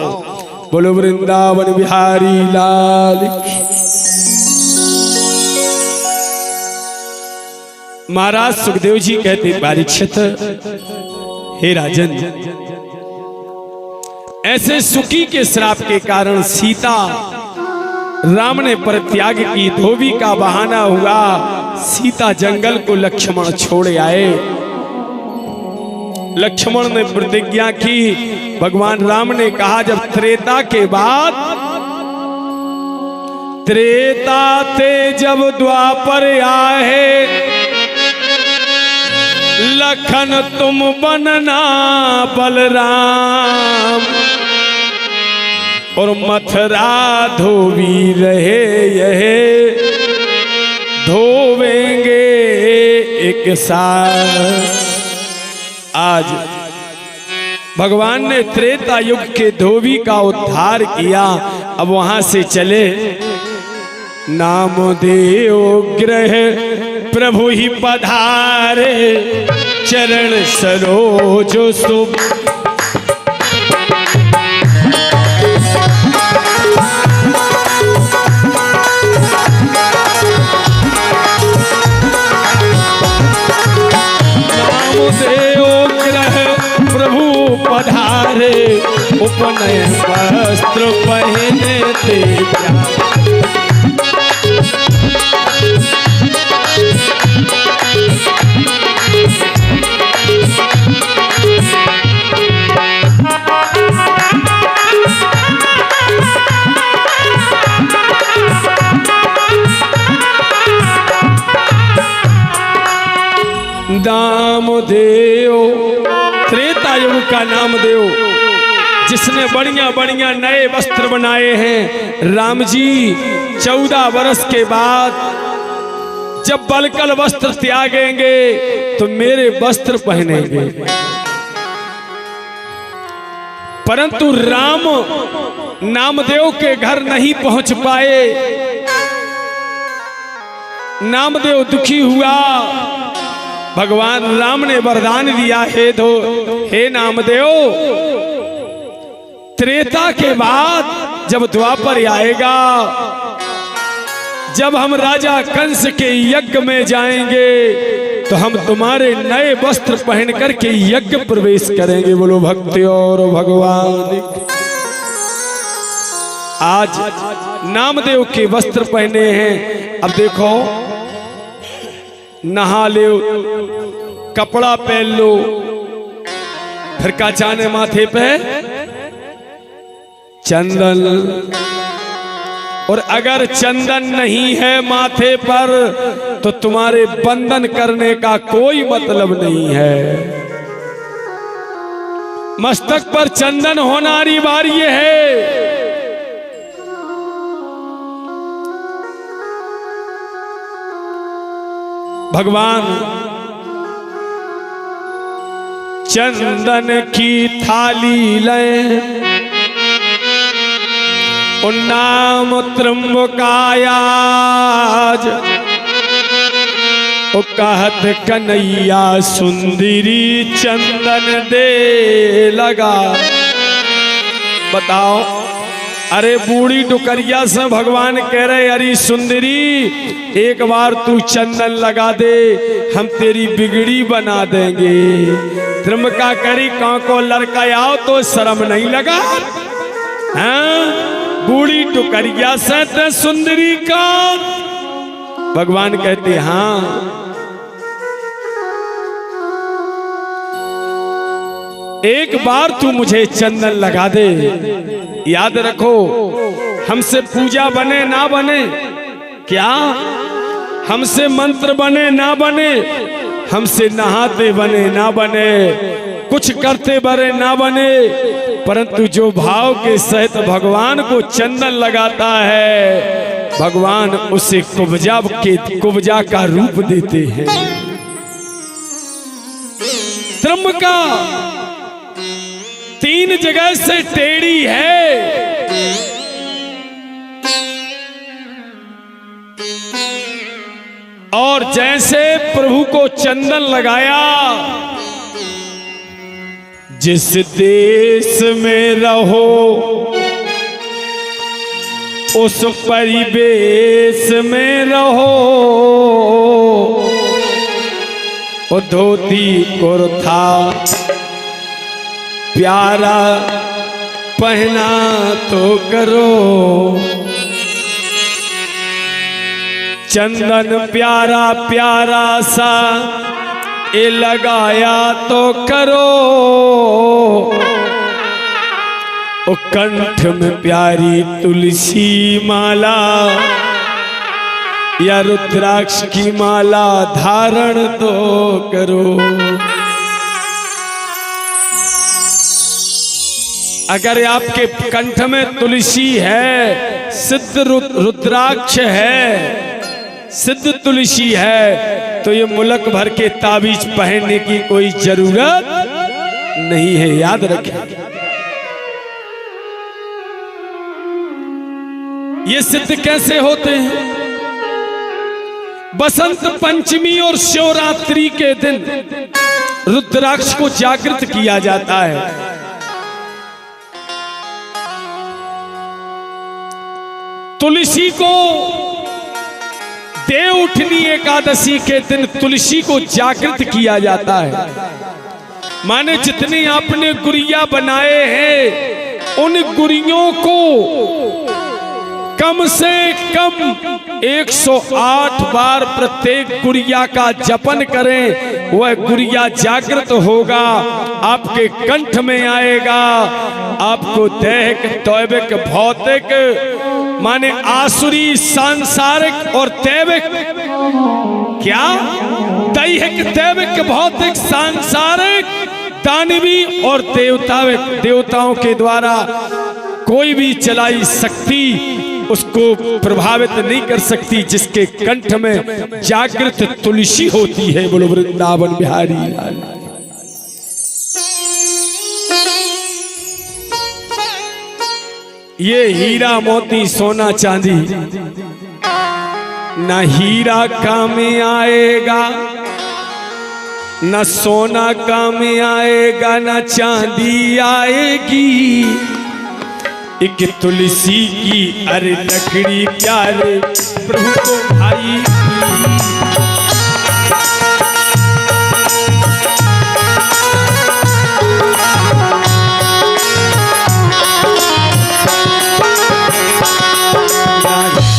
बोलो वृंदावन बिहारी लाल। महाराज सुखदेव जी कहते परीक्षित, हे राजन, ऐसे सुकी के श्राप के कारण सीता राम ने परित्याग की, धोबी का बहाना हुआ, सीता जंगल को लक्ष्मण छोड़ आए। लक्ष्मण ने प्रतिज्ञा की, भगवान राम ने कहा जब त्रेता के बाद, त्रेता ते जब द्वापर आए, लखन तुम बनना बलराम, और मथुरा धोबी रहे यह धोवेंगे एक साथ। आज भगवान ने त्रेता युग के धोबी का उद्धार किया। अब वहां से चले, नाम देव ग्रह प्रभु ही पधारे, चरण सरोज सुभ पधारे, उपनयन वस्त्र पहने थे। नामदेव, त्रेता युग का नामदेव जिसने बढ़िया बढ़िया नए वस्त्र बनाए हैं। राम जी 14 वर्ष के बाद जब बलकल वस्त्र त्यागेंगे तो मेरे वस्त्र पहनेंगे। परंतु राम नामदेव के घर नहीं पहुंच पाए। नामदेव दुखी हुआ। भगवान राम ने वरदान दिया, हे नामदेव, त्रेता के बाद जब द्वापर आएगा, जब हम राजा कंस के यज्ञ में जाएंगे तो हम तुम्हारे नए वस्त्र पहन करके यज्ञ प्रवेश करेंगे। बोलो भक्ति और भगवान। आज नामदेव के वस्त्र पहने हैं। अब देखो, नहा लो, कपड़ा पहन लो, फिर का चाने माथे पे चंदन। और अगर चंदन नहीं है माथे पर तो तुम्हारे बंधन करने का कोई मतलब नहीं है। मस्तक पर चंदन होना अनिवार्य है। भगवान चंदन की थाली लें, नाम त्र्यंबकायाज, कहत कन्हैया सुंदरी चंदन दे लगा। बताओ, अरे बूढ़ी डुकरिया से भगवान कह रहे, अरे सुंदरी एक बार तू चंदन लगा दे, हम तेरी बिगड़ी बना देंगे। त्र्यंबका करी कां को लड़का आओ तो शर्म नहीं लगा? हाँ, बूढ़ी टुकरिया से सुंदरी का। भगवान कहते हाँ, एक बार तू मुझे चंदन लगा दे। याद रखो, हमसे पूजा बने ना बने, क्या हमसे मंत्र बने ना बने, हमसे नहाते बने ना बने, कुछ करते बने ना बने, परंतु जो भाव के सहित भगवान को चंदन लगाता है, भगवान उसे कुब्जा का रूप देते हैं। त्र्यंबका 3 जगह से टेढ़ी है। और जैसे प्रभु को चंदन लगाया, जिस देश में रहो उस परिवेश में रहो, ओ धोती कुर्ता प्यारा पहना तो करो, चंदन प्यारा प्यारा सा ये लगाया तो करो, ओ कंठ में प्यारी तुलसी माला या रुद्राक्ष की माला धारण तो करो। अगर आपके कंठ में तुलसी है, सिद्ध रुद्राक्ष है, सिद्ध तुलसी है, तो ये मुल्क भर के ताबीज पहनने की कोई जरूरत नहीं है। याद रखें, ये सिद्ध कैसे होते हैं? बसंत पंचमी और शिवरात्रि के दिन रुद्राक्ष को जागृत किया जाता है। तुलसी को देवउठनी एकादशी के दिन तुलसी को जागृत किया जाता है। माने जितने आपने गुड़िया बनाए हैं, उन गुड़ियों को कम से कम 108 बार प्रत्येक गुड़िया का जपन करें। वह गुड़िया जागृत होगा, आपके कंठ में आएगा। आपको दैहिक दैविक भौतिक माने आसुरी सांसारिक और दैविक, क्या दैहिक दैविक भौतिक सांसारिक दानवी और देवताओं के द्वारा कोई भी चलाई शक्ति उसको प्रभावित नहीं कर सकती, जिसके कंठ में जागृत तुलसी होती है। बोलो वृंदावन बिहारी लाल। ये हीरा मोती सोना चांदी ना हीरा काम में आएगा, न सोना काम में आएगा, न चांदी आएगी। एक तुलसी की अरे लकड़ी प्यारे प्रभु को भाई।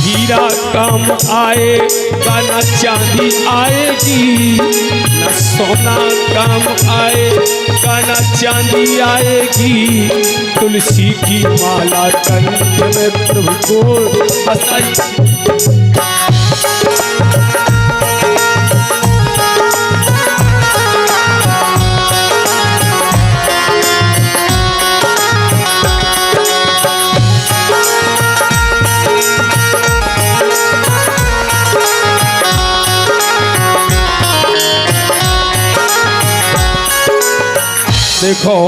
हीरा काम आएगा, न चांदी आएगी, न सोना काम आएगा, न चांदी आएगी। तुलसी की माला कंठ में प्रभु को बसाई। देखो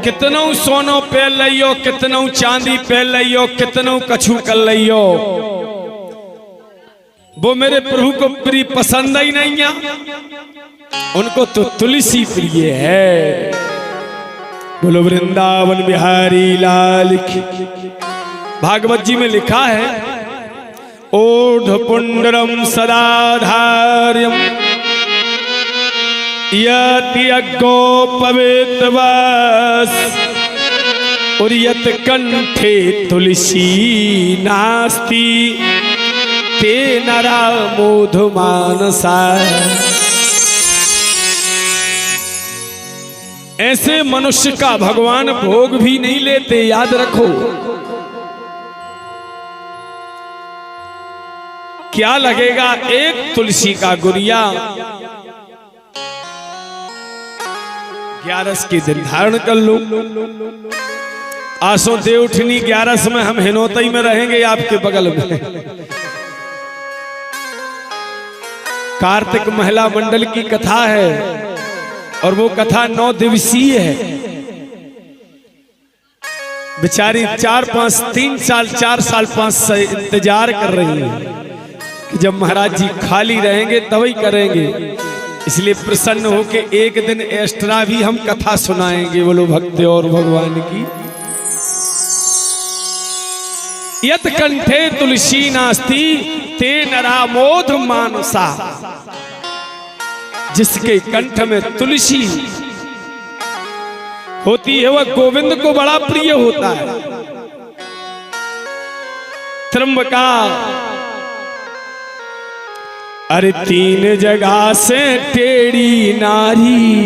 कितनों सोनो पे लियो, कितनों चांदी पे लियो, कितनों कछु कर लियो, वो मेरे प्रभु को प्रिय पसंद ही नहीं है। उनको तो तुलसी प्रिय है। बोलो वृंदावन बिहारी लाल की। भागवत जी में लिखा है ऊर्ध्वपुंड्रम सदाधार्यम यति पवित्रवस उर्यत कंठे तुलसी नास्ति ते नरा मोधमानसा। ऐसे मनुष्य का भगवान भोग भी नहीं लेते, याद रखो। क्या लगेगा एक तुलसी का गुरिया 11 के दिन धारण कर लो। आसो देवउठनी 11 में हम हिनोतई में रहेंगे आपके बगल में। कार्तिक महिला मंडल की कथा है और वो कथा 9 दिवसीय है। बेचारी 3 साल 4 साल 5 से इंतजार कर रही है कि जब महाराज जी खाली रहेंगे तभी करेंगे। इसलिए प्रसन्न होके एक दिन एक्स्ट्रा भी हम कथा सुनाएंगे। बोलो भक्ति और भगवान की। यत कंठे तुलसी नास्ति ते नरा मोध मानसा। जिसके कंठ में तुलसी होती है वह गोविंद को बड़ा प्रिय होता है। त्र्यंबका अरे 3 जगह से टेढ़ी नारी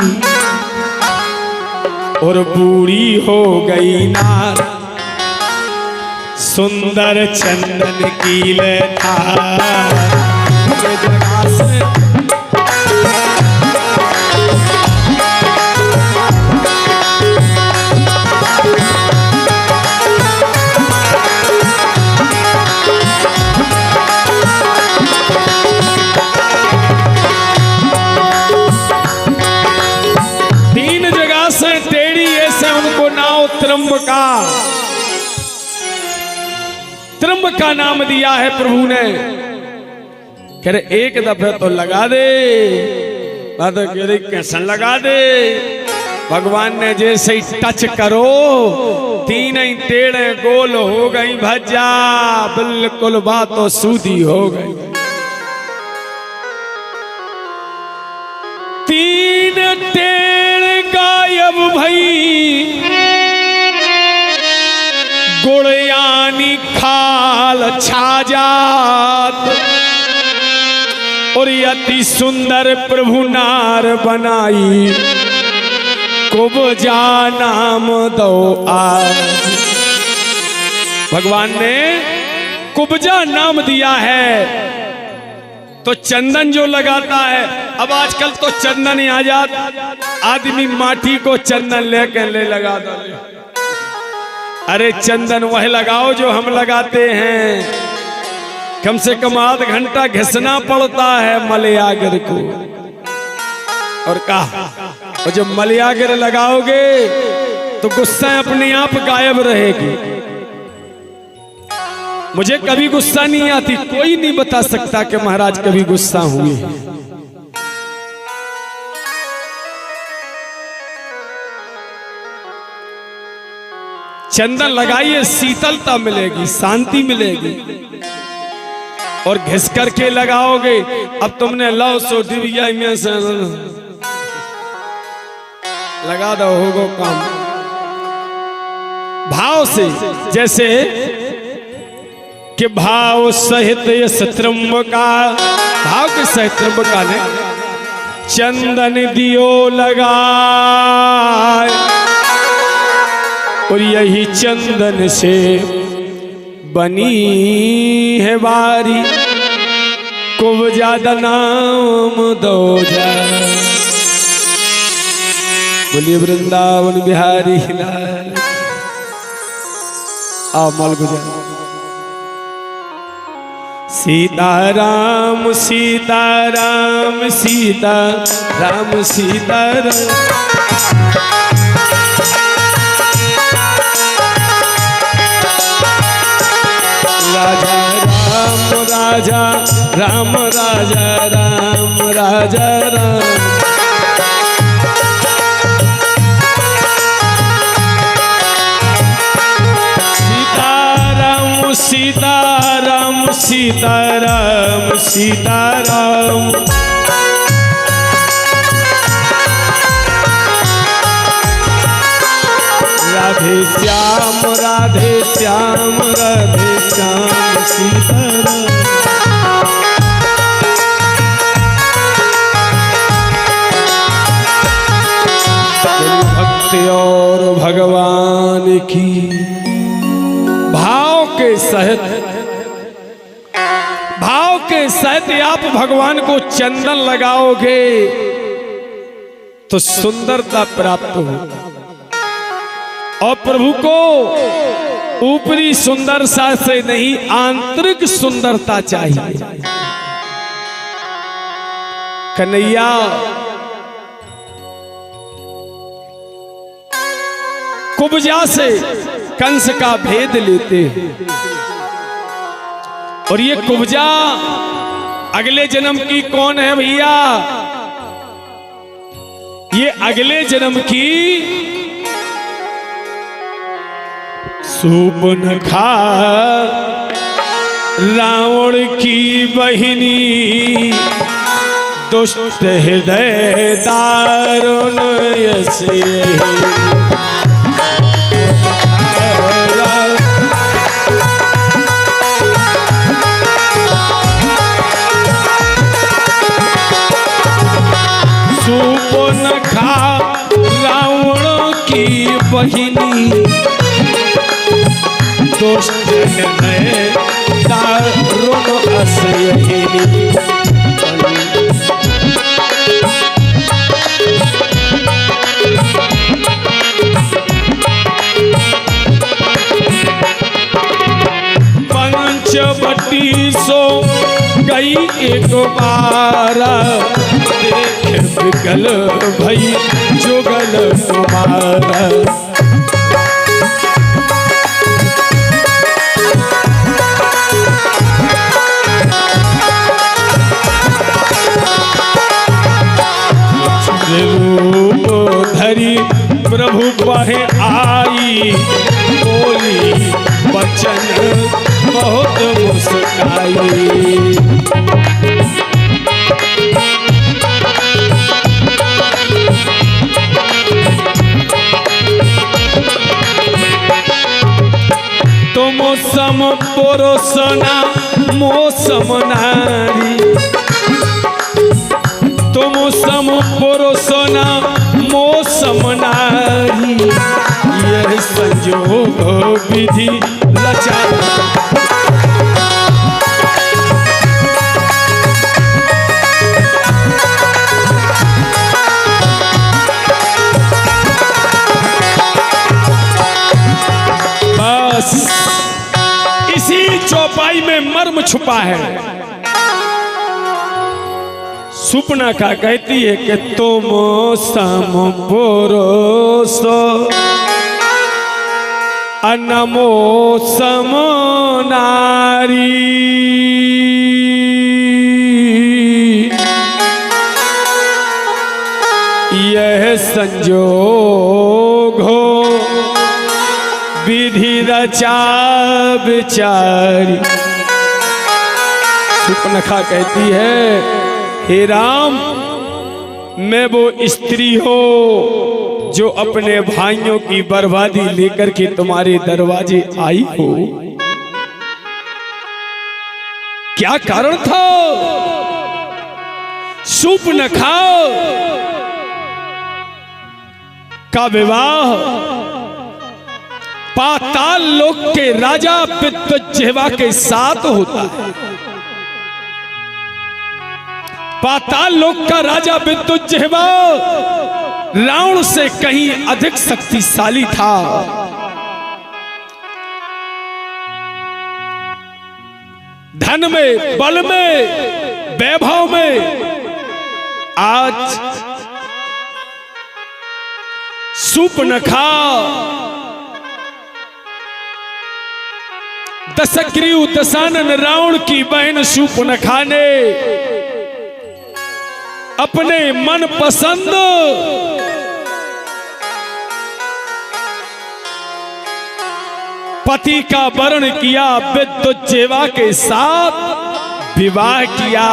और बूढ़ी हो गई नार। सुंदर चंदन की लता जगह से त्र्यंबका नाम दिया है प्रभु ने। कह रहे एक दफे तो लगा दे, बात कह रही कैसा लगा दे। भगवान ने जैसे ही टच करो 3 ही टेढ़े गोल हो गई भज्जा, बिल्कुल बातों सूदी हो गई। 3 टेढ़ गायब भई, गुड़यानी खाल छा जात और अति सुंदर प्रभु नार बनाई। कुब्जा नाम दो आज। भगवान ने कुब्जा नाम दिया है। तो चंदन जो लगाता है अब आजकल तो चंदन आजाद, आदमी माटी को चंदन लेके ले लगा दो। अरे चंदन वह लगाओ जो हम लगाते हैं, कम से कम आध घंटा घिसना पड़ता है मलयागर को। और कहा और जब मलयागर लगाओगे तो गुस्सा अपने आप गायब रहेगी। मुझे कभी गुस्सा नहीं आती, कोई नहीं बता सकता कि महाराज कभी गुस्सा हुए। चंदन लगाइए, शीतलता मिलेगी, शांति मिलेगी। और घिस करके लगाओगे, अब तुमने लव सो दिव्या में से लगा दो, होगो काम भाव से। जैसे कि भाव सहित यस त्र्यंबका, भाव के सहित त्र्यंबका ने चंदन दियो लगाए, और यही चंदन से बनी है बारी, खूब ज्यादा नाम दो जा। बोलिए वृंदावन बिहारी लाल। आओ मल गुजर। सीताराम सीताराम सीताराम सीताराम, राजा राम राजा राम राजा राम राजा राम, सीताराम सीताराम सीताराम सीताराम, राधे श्याम राधे श्याम राधे श्याम सीताराम। भक्ति और भगवान की भाव के सहित आप भगवान को चंदन लगाओगे तो सुंदरता प्राप्त होगी। और प्रभु को ऊपरी सुंदरता से नहीं, आंतरिक सुंदरता चाहिए। कन्हैया कुब्जा से कंस का भेद लेते हैं, और ये कुब्जा अगले जन्म की कौन है भैया? ये अगले जन्म की सूर्पनखा रावण की बहिनी, दुष्ट हृदय दारुण यसे। सूर्पनखा रावण की बहिनी, दुष्ट हृदय दारुण असह्यनी। पंचवटी सो गई एक बारा, देख बिकल भई जुगल तुम्हारा। रूप धरी प्रभु बहे आई, बोली बचन बहुत मुस्काई। तुम सम पुरुषना मौसम नारी, तुम सम पुरुषना मौसम नारी, यह संजोग विधि रचा। छुपा है। सुपनखा कहती है कि तुम सम पुरुष अनमो सम नारी, यह संजोग हो विधि रचा विचारी। सुपनखा कहती है हे राम, मैं वो स्त्री हो जो अपने भाइयों की बर्बादी लेकर के तुम्हारे दरवाजे आई हो। क्या कारण था? सुपनखा का विवाह पाताल लोक के राजा विद्युज्जेवा के साथ होता है। पाताल लोक का राजा विद्युज्जेवा रावण से कहीं अधिक शक्तिशाली था। धन में, बल में, वैभव में। आज सुपनखा दशग्रीव दशानन रावण की बहन सुपनखा ने अपने मन पसंद पति का वर्ण किया, विद्युज्जेवा के साथ विवाह किया।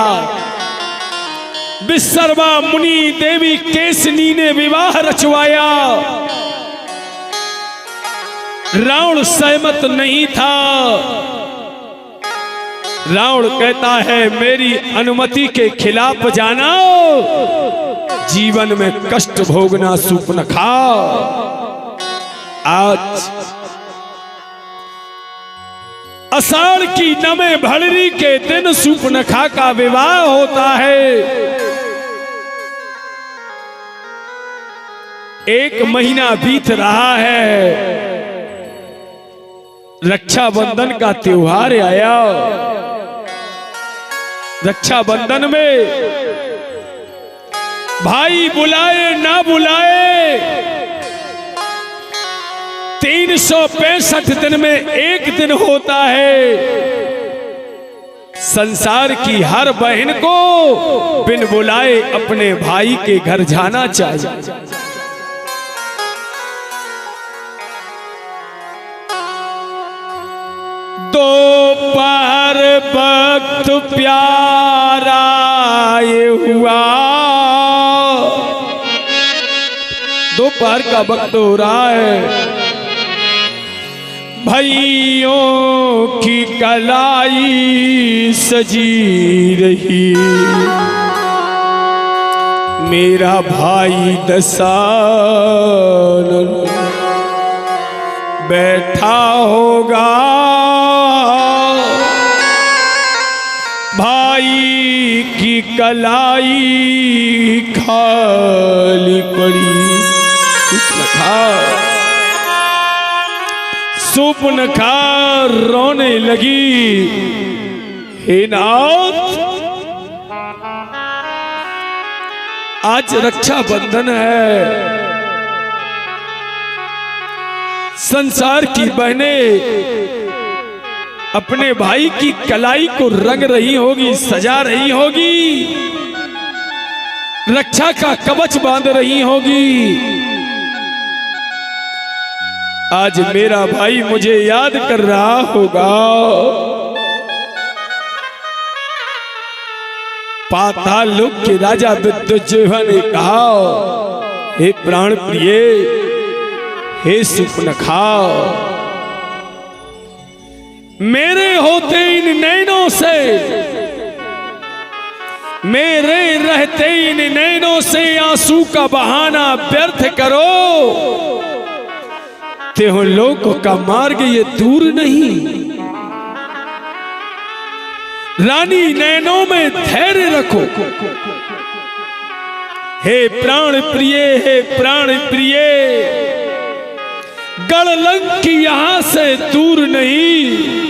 विश्रवा मुनि देवी केसनी ने विवाह रचवाया। रावण सहमत नहीं था। रावण कहता है मेरी अनुमति के खिलाफ जाना, जीवन में कष्ट भोगना। सुपनखा आज आषाढ़ की नवे भड़री के दिन सुपनखा का विवाह होता है। एक महीना बीत रहा है, रक्षाबंधन का त्योहार आया। रक्षाबंधन में भाई बुलाए ना बुलाए 365 दिन में एक दिन होता है। संसार की हर बहन को बिन बुलाए अपने भाई के घर जाना चाहिए। दोपहर वक्त प्यारा ये हुआ, दोपहर का वक्त हो रहा है। भाइयों की कलाई सजी रही, मेरा भाई दशानन बैठा होगा। भाई की कलाई खाली पड़ी। सुपनखा रोने लगी, हे नाथ आज रक्षाबंधन है। संसार की बहनें अपने भाई की कलाई को रंग रही होगी, सजा रही होगी, रक्षा का कवच बांध रही होगी। आज मेरा भाई मुझे याद कर रहा होगा। पाताल लोक के राजा विद्युज्जेवा ने कहा, हे प्राण प्रिय, हे सुपनखा, मेरे होते इन नैनों से, मेरे रहते इन नैनों से आंसू का बहाना व्यर्थ करो। तेहो लोक का मार्ग ये दूर नहीं। रानी नैनों में धैर्य रखो। हे प्राण प्रिय, हे प्राण प्रिय, गढ़लंक की यहां से दूर नहीं।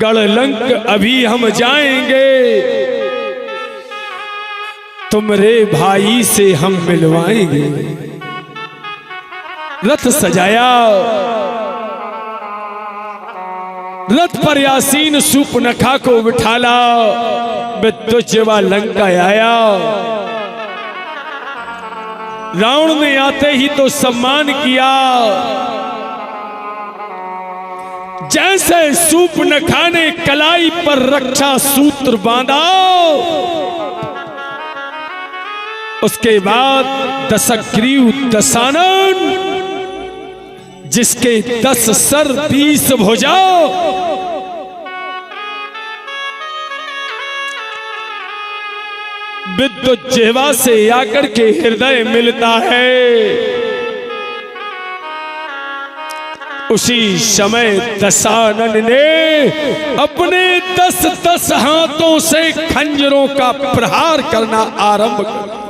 गढ़लंक अभी हम जाएंगे, तुमरे भाई से हम मिलवाएंगे। रथ सजाया, रथ पर यासीन सूपनखा को बिठाला, विद्युज्जेवा लंका आया। रावण ने आते ही तो सम्मान किया, जैसे सूपनखा ने कलाई पर रक्षा सूत्र बांधा, उसके बाद दशग्रीव दशानन, जिसके 10 सर 20 भुजा, विद्युज्जेवा से आकर के हृदय मिलता है। उसी समय दशानन ने अपने 10-10 हाथों से खंजरों का प्रहार करना आरंभ कर।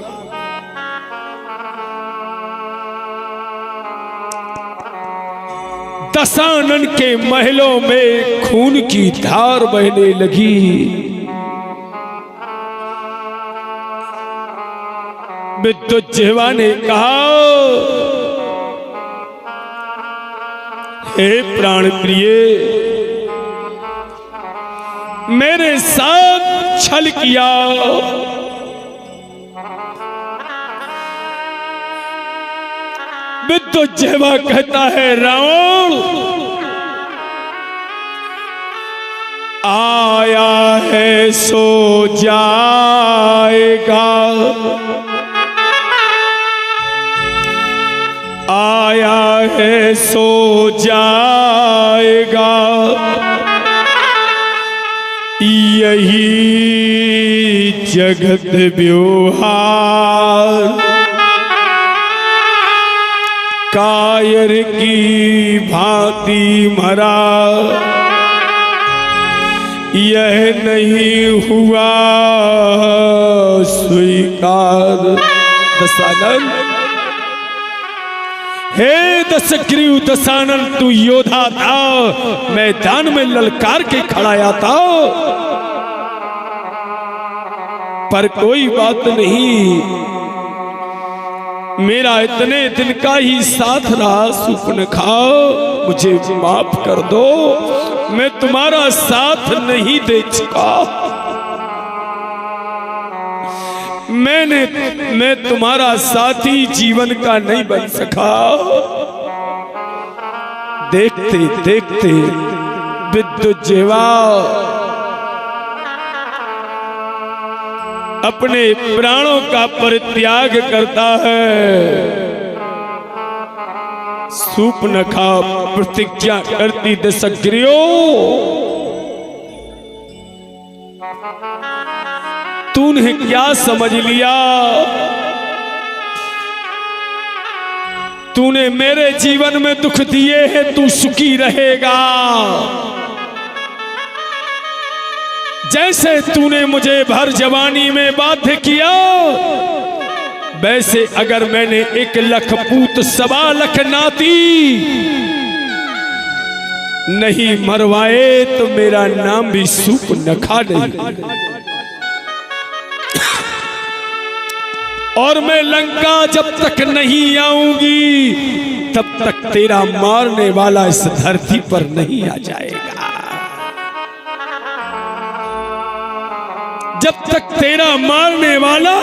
दशानन के महलों में खून की धार बहने लगी। विद्युज्जेवा ने कहा, हे प्राण प्रिय, मेरे साथ छल किया, विद्युज्जेवा कहता है, रावण आया है सो जाएगा, आया है सो जाएगा, यही जगत व्यवहार, कायर की भांति मरा, यह नहीं हुआ स्वीकार। दशानन, हे दशग्रीव दशानन, तू योद्धा था, मैदान में ललकार के खड़ाया था, पर कोई बात नहीं, मेरा इतने दिन का ही साथ रहा सूपनखा, मुझे माफ कर दो, मैं तुम्हारा साथ नहीं दे चुका, मैं तुम्हारा साथी जीवन का नहीं बन सका। देखते देखते विद्युज्जेवा अपने प्राणों का परित्याग करता है। सूपनखा प्रतिज्ञा करती, दशग्रीव, तूने क्या समझ लिया? तूने मेरे जीवन में दुख दिए हैं, तू सुखी रहेगा। जैसे तूने मुझे भर जवानी में बाध्य किया, वैसे अगर मैंने 1 लाख पूत 1.25 लाख नाती नहीं मरवाए तो मेरा नाम भी सूपनखा नहीं। और मैं लंका जब तक नहीं आऊंगी तब तक तेरा मारने वाला इस धरती पर नहीं आ जाएगा। जब तक तेरा मारने वाला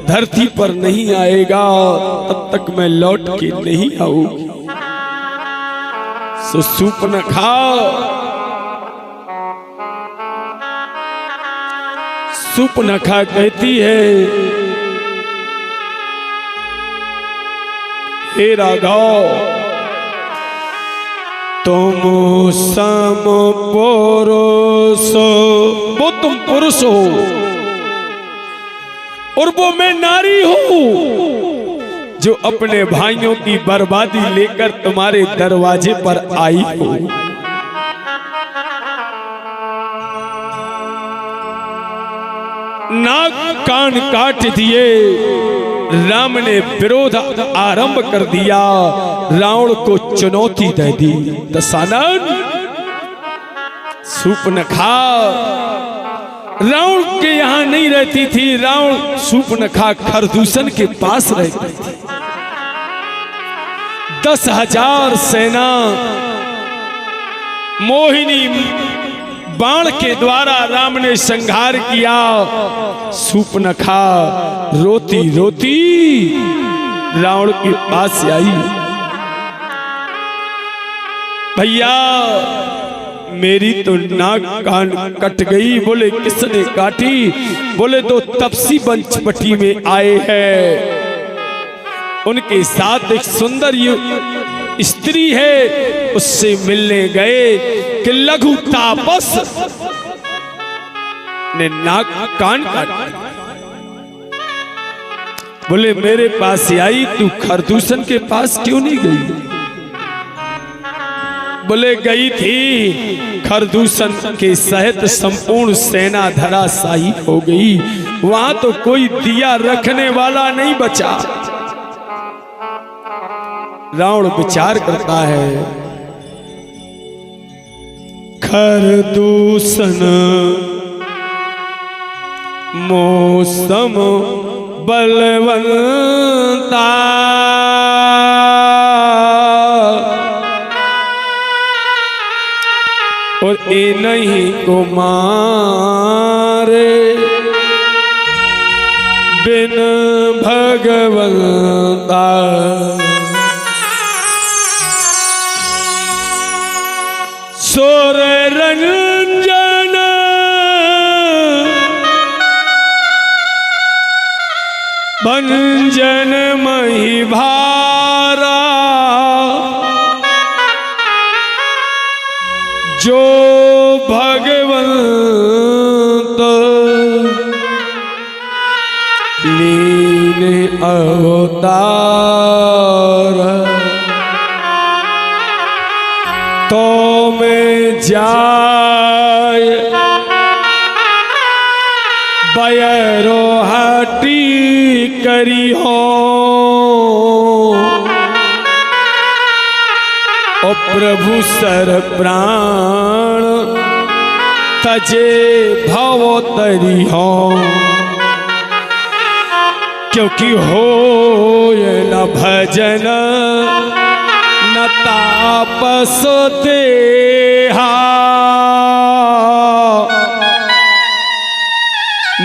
धरती पर नहीं आएगा तब तक मैं लौट के नहीं आऊंगी। सो सूपनखा, सूपनखा कहती है, हे राघव, तुम सम पुरुष, वो तुम पुरुष हो और वो मैं नारी हूं जो अपने भाइयों की बर्बादी लेकर तुम्हारे दरवाजे पर आई हो। नाक कान काट दिए, राम ने विरोध आरंभ कर दिया, रावण को चुनौती दे दी। दशानन, सूपनखा रावण के यहां नहीं रहती थी, रावण सूपनखा खरदूषण के पास रहती थी। 10,000 सेना मोहिनी बाण के द्वारा राम ने संहार किया। सूपनखा रोती रोती रावण के पास आई, भैया मेरी तो नाक कान कट गई। बोले किसने काटी? बोले तो तपसी पंचवटी में आए हैं, उनके साथ एक सुंदर स्त्री है, उससे मिलने गए कि लघु तापस ने नाक कान काट। बोले मेरे पास आई, तू खरदूषण के पास क्यों नहीं गई? बोले गई थी, खरदूषण के सहित संपूर्ण सेना धराशायी हो गई, वहां तो कोई दिया रखने वाला नहीं बचा। रावण विचार करता है, खरदूषण मौसम बलवंता, और ए नहीं को मारे बिन भगवंता। सोर रंजन भंजन मही भारा, जो भगवंत लीने अवतार, तो में जाय बयरो हटी करी हो, ओ प्रभु सर प्राण तजे भवतरी हो, क्योंकि हो न भजन न तापस देहा,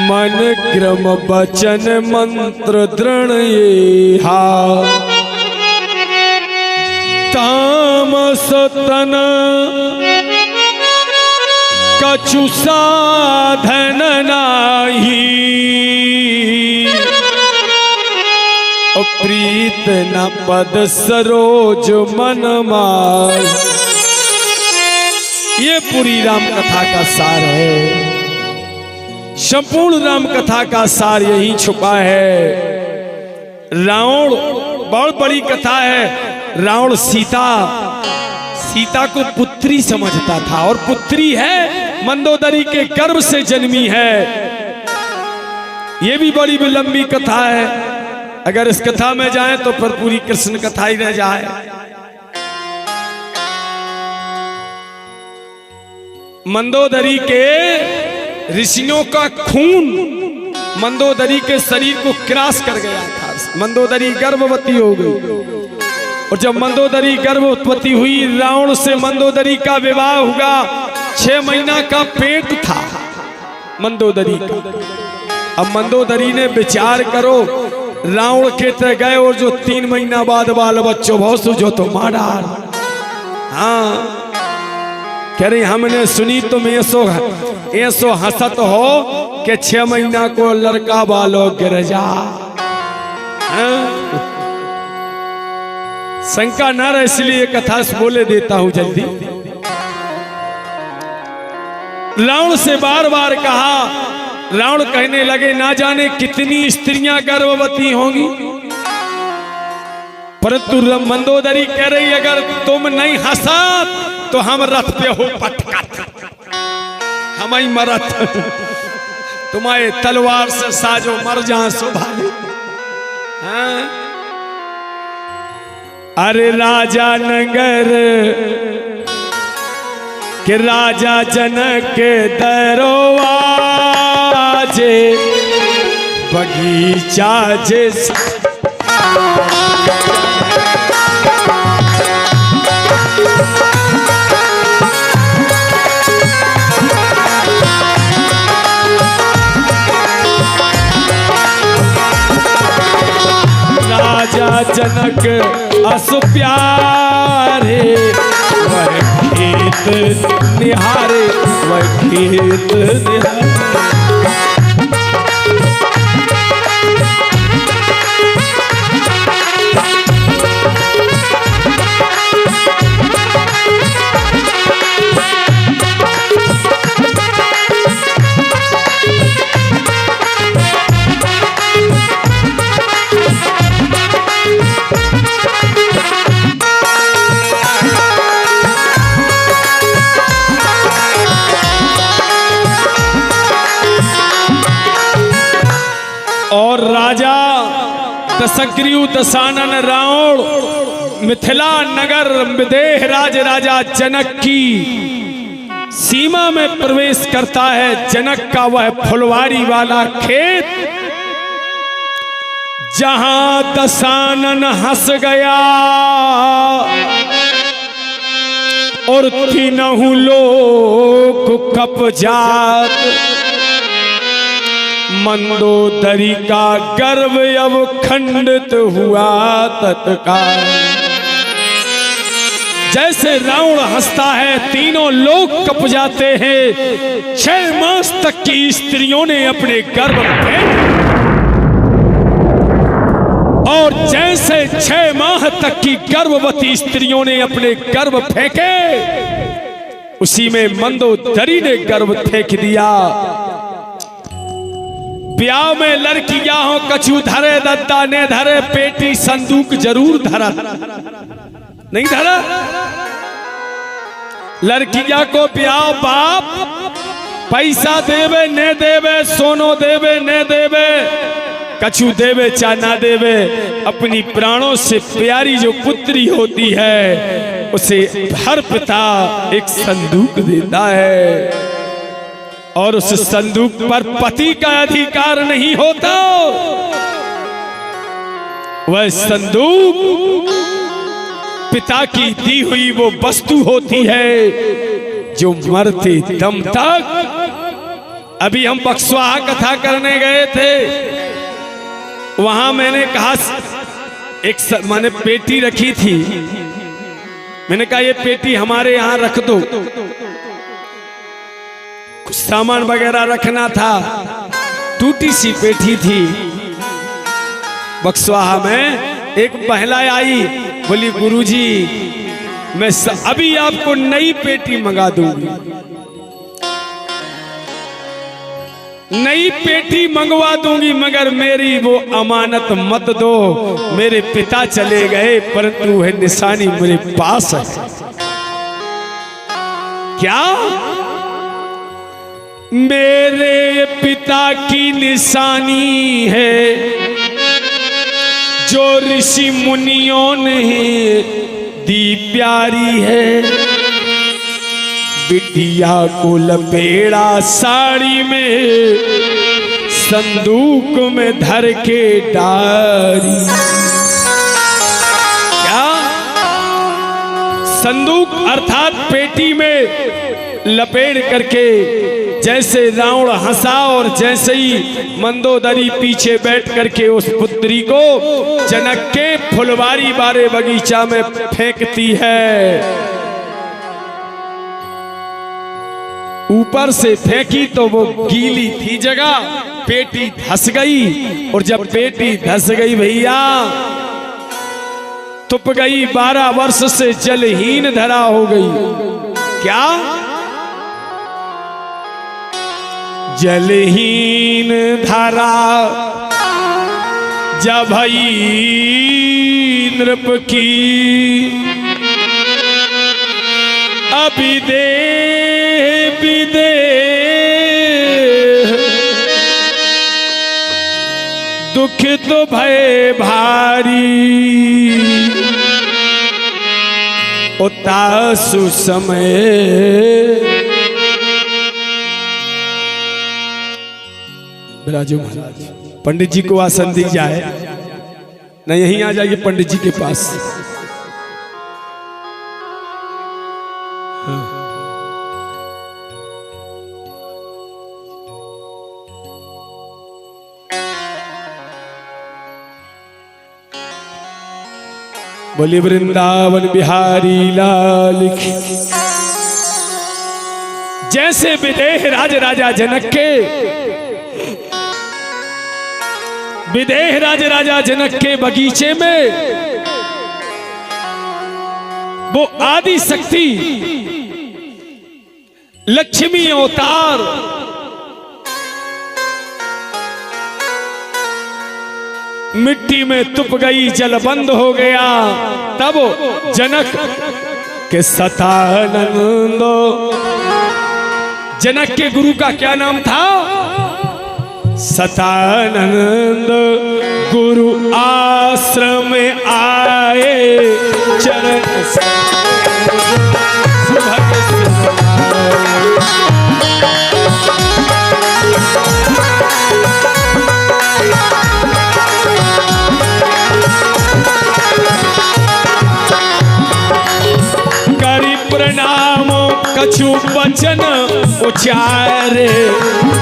मन क्रम बचन मंत्र दृढ़ येहा, तामस तन कछु साधन नाही, प्रीत न पद सरोज मन माय। ये पूरी राम कथा का सार है, संपूर्ण राम कथा का सार यही छुपा है। रावण बहुत बड़ी कथा है। रावण सीता को पुत्री समझता था, और पुत्री है मंदोदरी के गर्भ से जन्मी है। ये भी बड़ी लंबी कथा है, अगर इस कथा में जाए तो फिर पूरी कृष्ण कथा ही रह जाए। मंदोदरी के ऋषियों का खून मंदोदरी के शरीर को क्रॉस कर गया था। मंदोदरी गर्भवती हो गई, और जब मंदोदरी गर्भवती हुई, रावण से मंदोदरी का विवाह हुआ। 6 महीना का पेट था मंदोदरी का। अब मंदोदरी ने विचार करो, रावण के तरह गए, और जो 3 महीना बाद बाल बच्चों बहुत सुझो तो मार डाल। हाँ, कह रही हमने सुनी तुम ऐसो हंसत हो कि 6 महीना को लड़का बालो गिर जा। शंका न रहे, इसलिए कथा बोले देता हूं जल्दी। रावण से बार बार कहा, रावण कहने लगे ना जाने कितनी स्त्रियां गर्भवती होंगी, परंतु मंदोदरी कह रही अगर तुम नहीं हंसा तो हम रथ पे हो पटकत, हम ही मरत, तुम्हारे तलवार से साजो मर जा सुभागे। अरे राजा नगर कि राजा जनक दरवाजे बगीचा जिस राजा जनक अस प्यारे वह खेत निहारे वह खेत निहारे। और राजा दशग्रीव दशानन रावण मिथिला नगर विदेह राज राजा जनक की सीमा में प्रवेश करता है। जनक का वह फुलवारी वाला खेत जहां दशानन हंस गया और तीनों लोग कपजात। मंदोदरी का गर्व अब खंडित हुआ तत्काल। जैसे रावण हंसता है तीनों लोग कप जाते हैं। 6 मास तक की स्त्रियों ने अपने गर्भ फेंक और जैसे 6 माह तक की गर्भवती स्त्रियों ने अपने गर्भ फेंके उसी में मंदोदरी ने गर्भ फेंक दिया। ब्याह में लड़कियां हो कछु धरे दद्दा ने धरे पेटी संदूक जरूर धरा नहीं धरा। लड़कियां को ब्याह बाप पैसा देवे ने देवे सोनो देवे ने देवे कछु देवे चा ना देवे अपनी प्राणों से प्यारी जो पुत्री होती है उसे हर पिता एक संदूक देता है और उस संदूक पर पति का अधिकार नहीं होता। वह संदूक पिता की दी हुई वो वस्तु होती है जो मरते दम तक। अभी हम बक्सवाहा कथा करने गए थे, वहां मैंने कहा मैंने पेटी रखी थी, मैंने कहा ये पेटी हमारे यहां रख दो, कुछ सामान वगैरह रखना था। टूटी सी पेटी थी। बक्सवाहा में एक महिला आई, बोली गुरुजी मैं अभी आपको नई पेटी मंगा दूंगी, नई पेटी मंगवा दूंगी, मगर मेरी वो अमानत मत दो। मेरे पिता चले गए परंतु वह निशानी मेरे पास है। क्या? मेरे पिता की निशानी है जो ऋषि मुनियों ने दी प्यारी है। बिटिया को लपेड़ा साड़ी में संदूक में धर के डारी। क्या? संदूक अर्थात पेटी में लपेट करके जैसे रावण हंसा और जैसे ही मंदोदरी पीछे बैठ करके उस पुत्री को जनक के फुलवारी बारे बगीचा में फेंकती है। ऊपर से फेंकी तो वो गीली थी जगह, पेटी धंस गई और जब पेटी धंस गई भैया तुप गई, 12 वर्ष से जलहीन धरा हो गई। क्या? जलहीन धरा जब नृप की अभी दे विदे दुख तो भय भारी। तासु समय बिराजो महाराज। पंडित जी को आसन दी जाए ना, यहीं आ जाइए पंडित जी के पास। हाँ। बोली वृंदावन बिहारी लाल की। जैसे विदेह राज राजा जनक के, विदेह राज राजा जनक के बगीचे में वो आदि शक्ति लक्ष्मी अवतार मिट्टी में तुप गई, जल बंद हो गया। तब जनक के सतानंद, जनक के गुरु का क्या नाम था? सतानंद गुरु आश्रम में आए, चरण करी प्रणाम कछु वचन उचारे,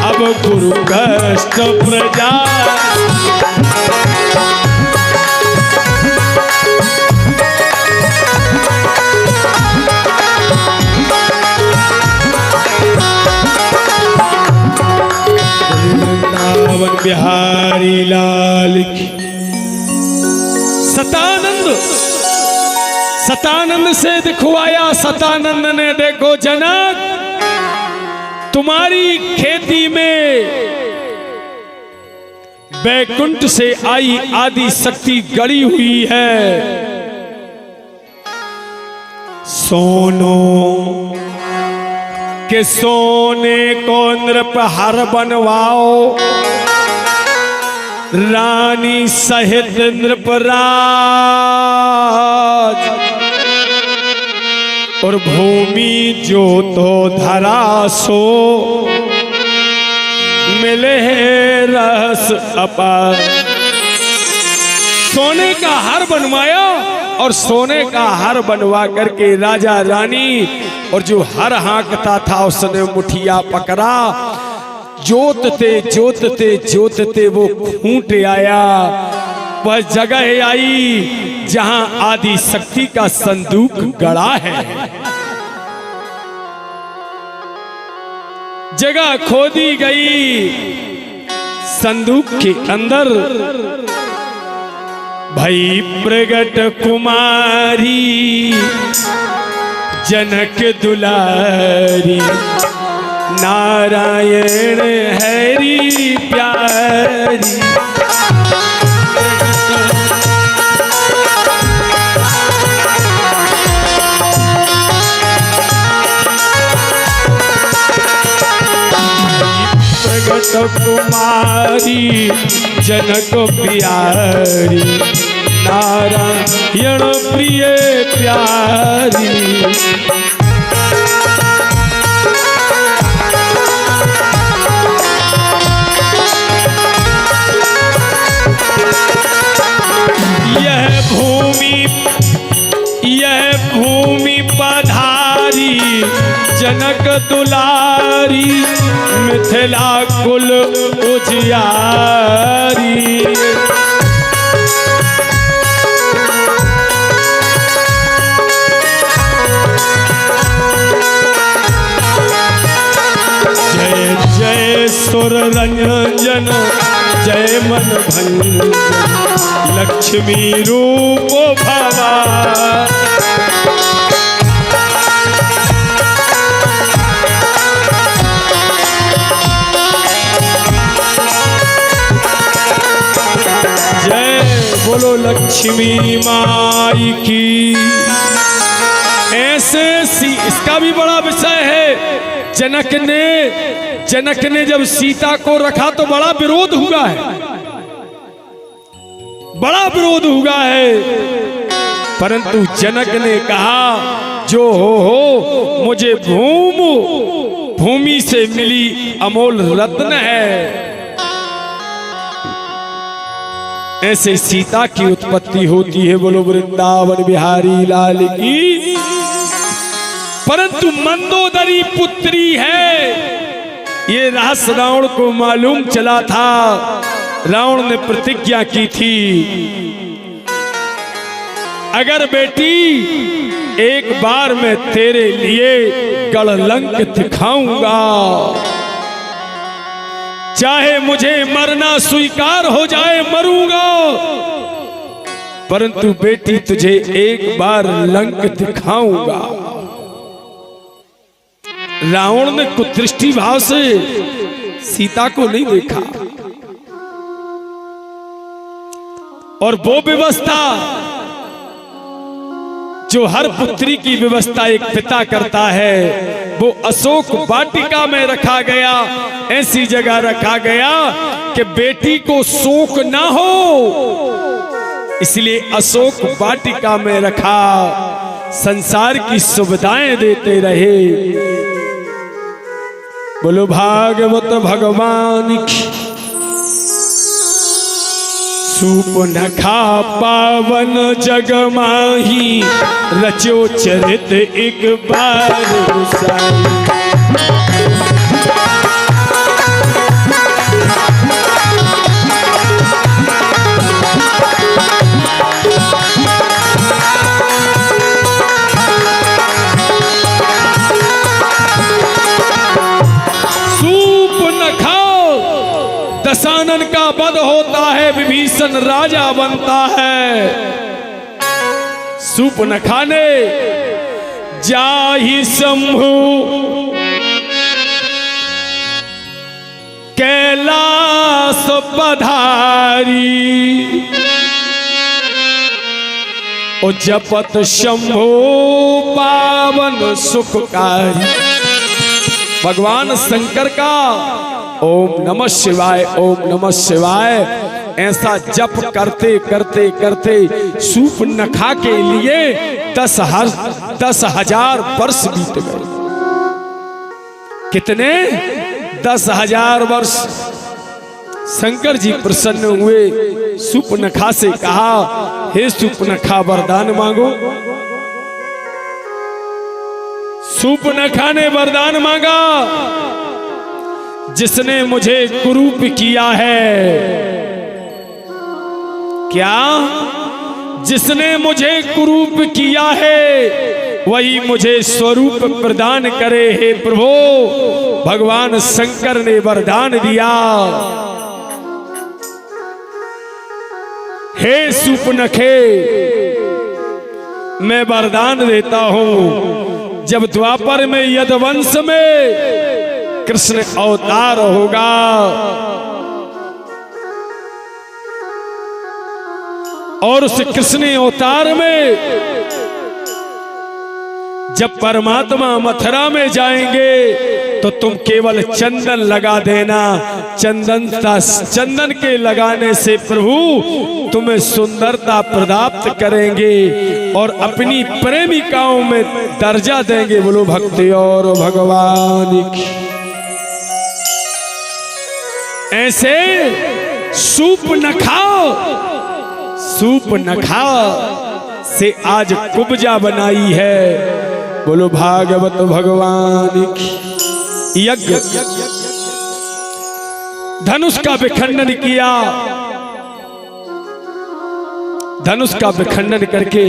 अब गुरु कष्ट प्रजा। वृंदावन बिहारी लाल की। सतानंद, सतानंद से दिखवाया। सतानंद ने देखो जनक, तुम्हारी खेती में बैकुंठ से आई आदि शक्ति गड़ी हुई है। सोनो के सोने को नृपहार बनवाओ, रानी सहित नृपराज, और भूमि जो तो धरा सो, मिले रस अपार। सोने का हार बनवाया, और सोने का हार बनवा करके राजा रानी और जो हर हाँकता था उसने मुठिया पकड़ा। जोतते जोतते जोतते वो खूंट आया, वह जगह आई जहां आदि शक्ति का संदूक गड़ा है। जगह खोदी गई, संदूक के अंदर भई प्रगट कुमारी, जनक दुलारी, नारायण हरि प्यारी। प्रगट कुमारी जनक प्यारी, नारायण प्रिय प्यारी। यह भूमि पधारी जनक दुलारी, मिथिला कुल उजियारी। जय जय सुर रंजन, जय मन भंजन, लक्ष्मी रूप भवा। जय बोलो लक्ष्मी माई की। ऐसे इसका भी बड़ा विषय है। जनक ने जब सीता को रखा तो बड़ा विरोध हुआ है, बड़ा विरोध हुआ है। परंतु जनक ने कहा जो हो मुझे भूमि से मिली अमोल रत्न है। ऐसे सीता की उत्पत्ति होती है। बोलो वृंदावन बिहारी लाल की। परंतु मंदोदरी पुत्री है, ये रहस्य रावण को मालूम चला था। रावण ने प्रतिज्ञा की थी, अगर बेटी एक बार मैं तेरे लिए गढ़लंक दिखाऊंगा, चाहे मुझे मरना स्वीकार हो जाए मरूंगा, परंतु बेटी तुझे एक बार लंक दिखाऊंगा। रावण ने कुदृष्टि भाव से सीता को नहीं देखा, और वो व्यवस्था जो हर पुत्री की व्यवस्था एक पिता करता है, वो अशोक वाटिका में रखा गया। ऐसी जगह रखा गया कि बेटी को शोक ना हो, इसलिए अशोक वाटिका में रखा, संसार की सुविधाएं देते रहे। बोलो भागवत भगवान की। सूपनखा पावन जग माही, रचो चरित एक बार गुसाई। दशानन का वध होता है, विभीषण राजा बनता है। सूपनखा ने जाहि शंभु कैलाश पधारी, ओ जपत शंभु पावन सुखकारी। भगवान शंकर का ओम नमः शिवाय, ओम नमः शिवाय ऐसा जप करते करते करते सूपनखा के लिए 10,000 वर्ष बीत गए। कितने? 10,000 वर्ष। शंकर जी प्रसन्न हुए, सूपनखा से कहा, हे सूपनखा वरदान मांगो। सूपनखा ने वरदान मांगा, जिसने मुझे कुरूप किया है, क्या? जिसने मुझे कुरूप किया है वही मुझे स्वरूप प्रदान करे। हे प्रभु, भगवान शंकर ने वरदान दिया, हे सूपनखे मैं वरदान देता हूं, जब द्वापर में यदुवंश में कृष्ण अवतार होगा, और उस कृष्ण अवतार में जब परमात्मा मथुरा में जाएंगे तो तुम केवल चंदन लगा देना। चंदन के लगाने से प्रभु तुम्हें सुंदरता प्राप्त करेंगे और अपनी प्रेमिकाओं में दर्जा देंगे। बोलो भक्ति और भगवान की। ऐसे सूपनखा से आज कुब्जा बनाई है। बोलो भागवत भगवान की। यज्ञ धनुष का विखंडन किया, धनुष का विखंडन करके